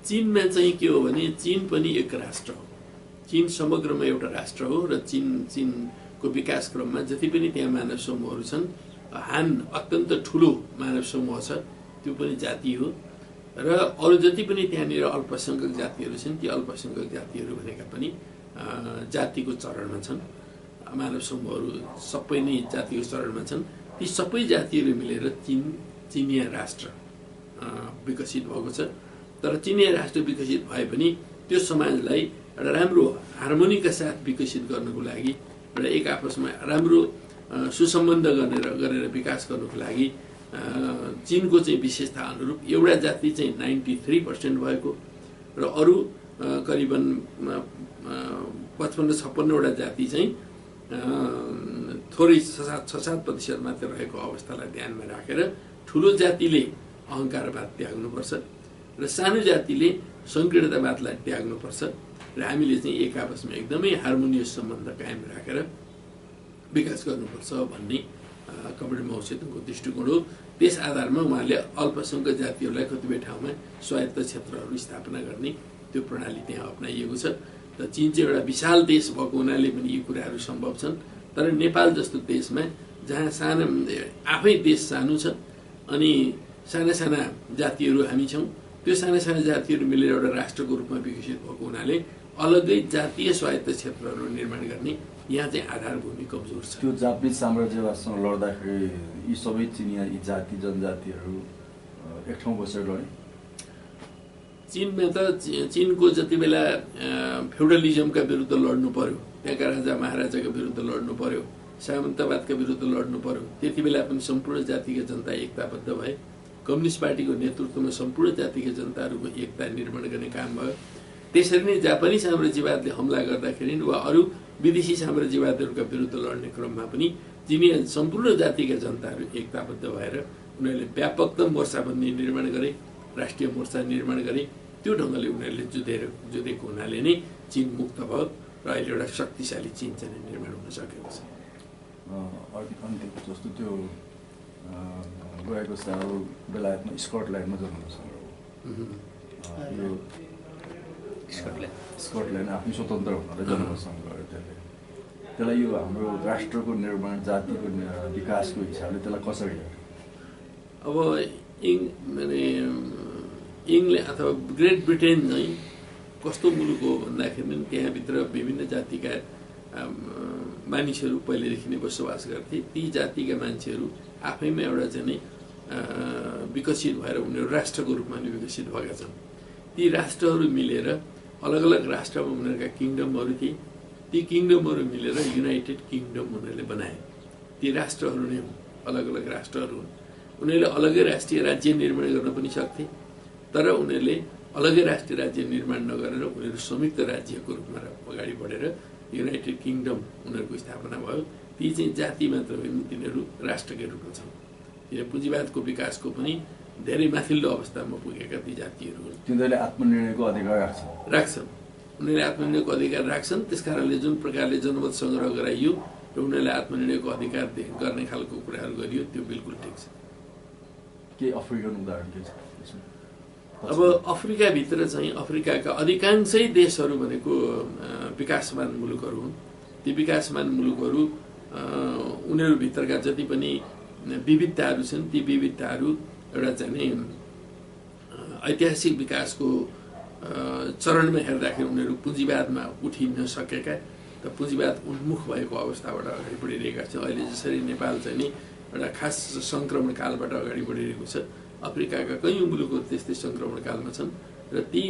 चीनमा चाहिँ के हो भने चीन पनि एक राष्ट्र हो। चीन समग्रमा एउटा राष्ट्र हो र चीनको विकास क्रममा जति पनि त्यहाँ मानव समूहहरू छन्, हान अत्यन्त ठुलो मानव समूह छ, त्यो पनि जाति हो। र अरू जति पनि त्यहाँनिर अल्पसङ्ख्यक जातिहरू छन्, ती अल्पसङ्ख्यक जातिहरू भनेका पनि जातिको चरणमा छन्। मानव समूहहरू सबै नै जातिको चरणमा छन्। ती सबै जातिहरू मिलेर चिनिया राष्ट्र विकसित भएको छ। तर चिनिया राष्ट्र विकसित भए पनि त्यो समाजलाई एउटा राम्रो हार्मोनीका साथ विकसित गर्नको लागि, एउटा एक आपसमा राम्रो सुसम्बन्ध गरेर विकास गर्नको लागि चीनको चाहिँ विशेषता अनुरूप एउटा जाति चाहिँ 93% भएको र अरू करिबन 55-56वटा जाति चाहिँ थोरै 6-7% मात्र रहेको अवस्थालाई ध्यानमा राखेर ठुलो जातिले अहङ्कारवाद त्याग्नुपर्छ र सानो जातिले संकीर्णतावादलाई त्याग्नुपर्छ र हामीले चाहिँ एक आपसमा एकदमै हार्मोनियस सम्बन्ध कायम राखेर विकास गर्नुपर्छ भन्ने कमरेड माओ सेतुङको दृष्टिकोण हो। त्यस आधारमा उहाँले अल्पसङ्ख्यक जातिहरूलाई कतिपय ठाउँमा स्वायत्त क्षेत्रहरू स्थापना गर्ने त्यो प्रणाली त्यहाँ अपनाइएको छ। र चीन चाहिँ एउटा विशाल देश भएको हुनाले पनि यी कुराहरू सम्भव छन्। तर नेपाल जस्तो देशमा जहाँ आफै देश सानो छ अनि साना साना जातिहरू हामी छौँ, त्यो साना साना जातिहरू मिलेर एउटा राष्ट्रको रूपमा विकसित भएको हुनाले अलग्गै जातीय स्वायत्त क्षेत्रहरू निर्माण गर्ने यहाँ चाहिँ आधारभूमि कमजोर छ। त्यो जापानिज साम्राज्यवादसँग लड्दाखेरि यी सबै चिनिया यी जाति जनजातिहरू एक ठाउँ बसेर लडे। चीनमा त चीनको जति बेला फ्युडलिजमका विरुद्ध लड्नु पर्यो, त्यहाँका राजा महाराजाका विरुद्ध लड्नु पर्यो, सामन्तवादका विरुद्ध लड्नु पर्यो, त्यति बेला पनि सम्पूर्ण जातिका जनता एकताबद्ध भए। कम्युनिस्ट पार्टीको नेतृत्वमा सम्पूर्ण जातिका जनताहरूको एकता निर्माण गर्ने काम भयो। त्यसरी नै जापानी साम्राज्यवादले हमला गर्दाखेरि वा अरू विदेशी साम्राज्यवादहरूका विरुद्ध लड्ने क्रममा पनि चिनिया सम्पूर्ण जातिका जनताहरू एकताबद्ध भएर उनीहरूले व्यापकतम मोर्चाबन्दी निर्माण गरे, राष्ट्रिय मोर्चा निर्माण गरे। त्यो ढङ्गले उनीहरूले जुधेको हुनाले नै चीन मुक्त भयो र अहिले एउटा शक्तिशाली चीन चाहिँ निर्माण हुन सकेको छ। अन्त्यको जस्तो त्यो गएको साल बेलायतमा स्कटल्यान्डमा जन्मसँग यो स्कटल्यान्ड आफै स्वतन्त्र हुनलाई जन्मसँग गयो। त्यसलाई यो हाम्रो राष्ट्रको निर्माण जातिको विकासको हिसाबले त्यसलाई कसरी हेर्यो? अब इङ्ल्यान्ड अथवा ग्रेट ब्रिटेन चाहिँ कस्तो मुलुक हो भन्दाखेरि त्यहाँभित्र विभिन्न जातिका मानिसहरू पहिलेदेखि नै बसोबास गर्थे। ती जातिका मान्छेहरू आफैमा एउटा चाहिँ विकसित भएर उनीहरू राष्ट्रको रूपमा नै विकसित भएका छन्। ती राष्ट्रहरू मिलेर अलग अलग राष्ट्रमा उनीहरूका किङडमहरू थिए। ती किङडमहरू मिलेर युनाइटेड किङडम उनीहरूले बनाए। ती राष्ट्रहरू नै हुन्, अलग अलग राष्ट्रहरू हुन्। उनीहरूले अलगै राष्ट्रिय राज्य निर्माण गर्न पनि सक्थे, तर उनीहरूले अलगै राष्ट्रिय राज्य निर्माण नगरेर उनीहरू संयुक्त राज्यको रूपमा अगाडि बढेर युनाइटेड किङडम उनीहरूको स्थापना भयो। ती चाहिँ जाति मात्र होइन, तिनीहरू राष्ट्रकै रूपमा छन्। तिनीहरू पुँजीवादको विकासको पनि धेरै माथिल्लो अवस्थामा पुगेका ती जातिहरू हुन्। तिनीहरूले आत्मनिर्णयको अधिकार राख्छन्। उनीहरूले आत्मनिर्णयको अधिकार राख्छन्। त्यस कारणले जुन प्रकारले जनमत सङ्ग्रह गराइयो र उनीहरूले आत्मनिर्णयको अधिकार गर्ने खालको कुराहरू गरियो, त्यो बिल्कुल ठिक छ। के अफ्रिकन उदाहरण के छ? अब अफ्रिकाभित्र चाहिँ अफ्रिकाका अधिकांशै देशहरू भनेको विकासमान मुलुकहरू हुन्। ती विकासमान मुलुकहरू उनीहरूभित्रका जति पनि विविधताहरू छन्, ती विविधताहरू एउटा चाहिँ ऐतिहासिक विकासको चरणमा हेर्दाखेरि उनीहरू पुँजीवादमा उठिन सकेका र पुँजीवाद उन्मुख भएको अवस्थाबाट अगाडि बढिरहेका छन्। अहिले जसरी नेपाल चाहिँ नि एउटा खास सङ्क्रमण कालबाट अगाडि बढिरहेको छ, अफ्रिकाका कैयौँ मुलुकहरू त्यस्तै सङ्क्रमण कालमा छन् र ती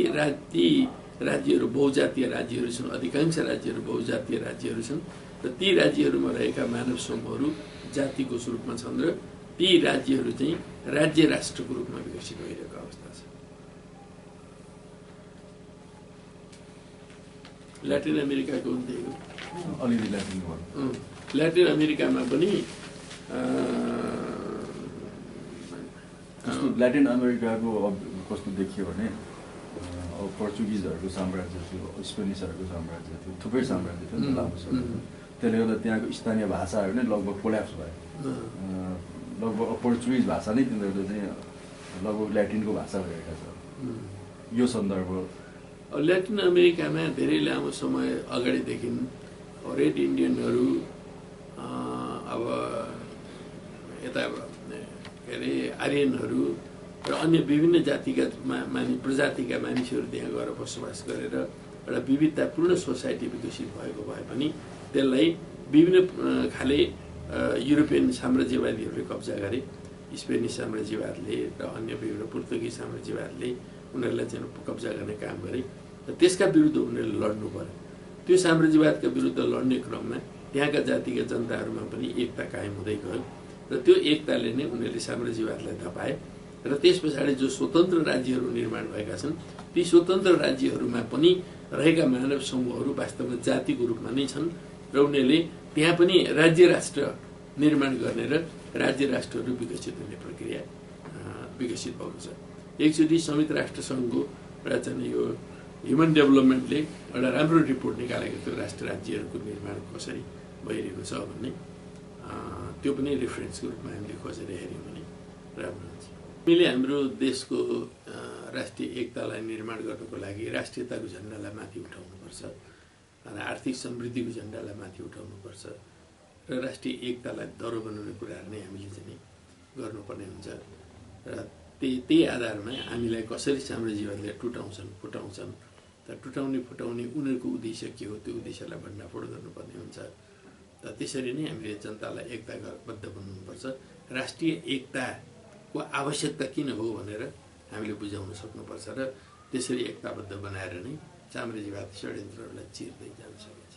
राज्यहरू बहुजातीय राज्यहरू छन्। अधिकांश राज्यहरू बहुजातीय राज्यहरू छन् र ती राज्यहरूमा रहेका मानव समूहहरू जातिको स्वरूपमा छन् र ती राज्यहरू चाहिँ राज्य राष्ट्रको रूपमा विकसित भइरहेको अवस्था छ। ल्याटिन अमेरिकाको पनि त्यही हो। अलिअलि ल्याटिनको ल्याटिन अमेरिकामा पनि जस्तो ल्याटिन अमेरिकाको कस्तो देखियो भने अब पोर्चुगिजहरूको साम्राज्य थियो, स्पेनिसहरूको साम्राज्य थियो, थुप्रै साम्राज्य थियो नि लामो समय। त्यसले गर्दा त्यहाँको स्थानीय भाषाहरू नै लगभग कोल्याप्स भयो। लगभग पोर्चुगिज भाषा नै तिनीहरूको चाहिँ लगभग ल्याटिनको भाषा भएका छ। यो सन्दर्भ ल्याटिन अमेरिकामा धेरै लामो समय अगाडिदेखि रेड इन्डियनहरू अब यता के अरे आर्यनहरू र अन्य विभिन्न जातिका प्रजातिका मानिसहरू त्यहाँ गएर बसोबास गरेर एउटा विविधतापूर्ण सोसाइटी विकसित भएको भए पनि त्यसलाई विभिन्न खाले युरोपियन साम्राज्यवादीहरूले कब्जा गरे। स्पेनिस साम्राज्यवादले र अन्य विभिन्न पोर्तुगिज साम्राज्यवादले उनीहरूलाई चाहिँ कब्जा गर्ने काम गरे र त्यसका विरुद्ध उनीहरूले लड्नु पर्यो। त्यो साम्राज्यवादका विरुद्ध लड्ने क्रममा त्यहाँका जातिका जनताहरूमा पनि एकता कायम हुँदै गयो र त्यो एकताले नै उनीहरूले साम्राज्यवादलाई धपाए र त्यस पछाडि जो स्वतन्त्र राज्यहरू निर्माण भएका छन् ती स्वतन्त्र राज्यहरूमा पनि रहेका मानव समूहहरू वास्तवमा जातिको रूपमा नै छन् र उनीहरूले त्यहाँ पनि राज्य राष्ट्र निर्माण गर्ने र राज्य राष्ट्रहरू विकसित हुने प्रक्रिया विकसित भएको छ। एकचोटि संयुक्त राष्ट्र सङ्घको एउटा चाहिँ यो ह्युमन डेभलपमेन्टले एउटा राम्रो रिपोर्ट निकालेको थियो राष्ट्र राज्यहरूको निर्माण कसरी भइरहेको छ भन्ने। त्यो पनि रेफरेन्सको रूपमा हामीले खोजेर हेऱ्यौँ भने राम्रो हुन्छ। हामीले हाम्रो देशको राष्ट्रिय एकतालाई निर्माण गर्नको लागि राष्ट्रियताको झन्डालाई माथि उठाउनुपर्छ र आर्थिक समृद्धिको झन्डालाई माथि उठाउनुपर्छ र राष्ट्रिय एकतालाई दह्रो बनाउने कुराहरू नै हामीले चाहिँ गर्नुपर्ने हुन्छ र त्यही आधारमा हामीलाई कसरी साम्राज्यवादले फुटाउँछन् त फुटाउने उनीहरूको उद्देश्य के हो त्यो उद्देश्यलाई भण्डाफोड गर्नुपर्ने हुन्छ। त त्यसरी नै हामीले जनतालाई एकताबद्ध बनाउनुपर्छ। राष्ट्रिय एकताको आवश्यकता किन हो भनेर हामीले बुझाउन सक्नुपर्छ र त्यसरी एकताबद्ध बनाएर नै साम्राज्यवाद षड्यन्त्रहरूलाई चिर्दै जान सकिन्छ।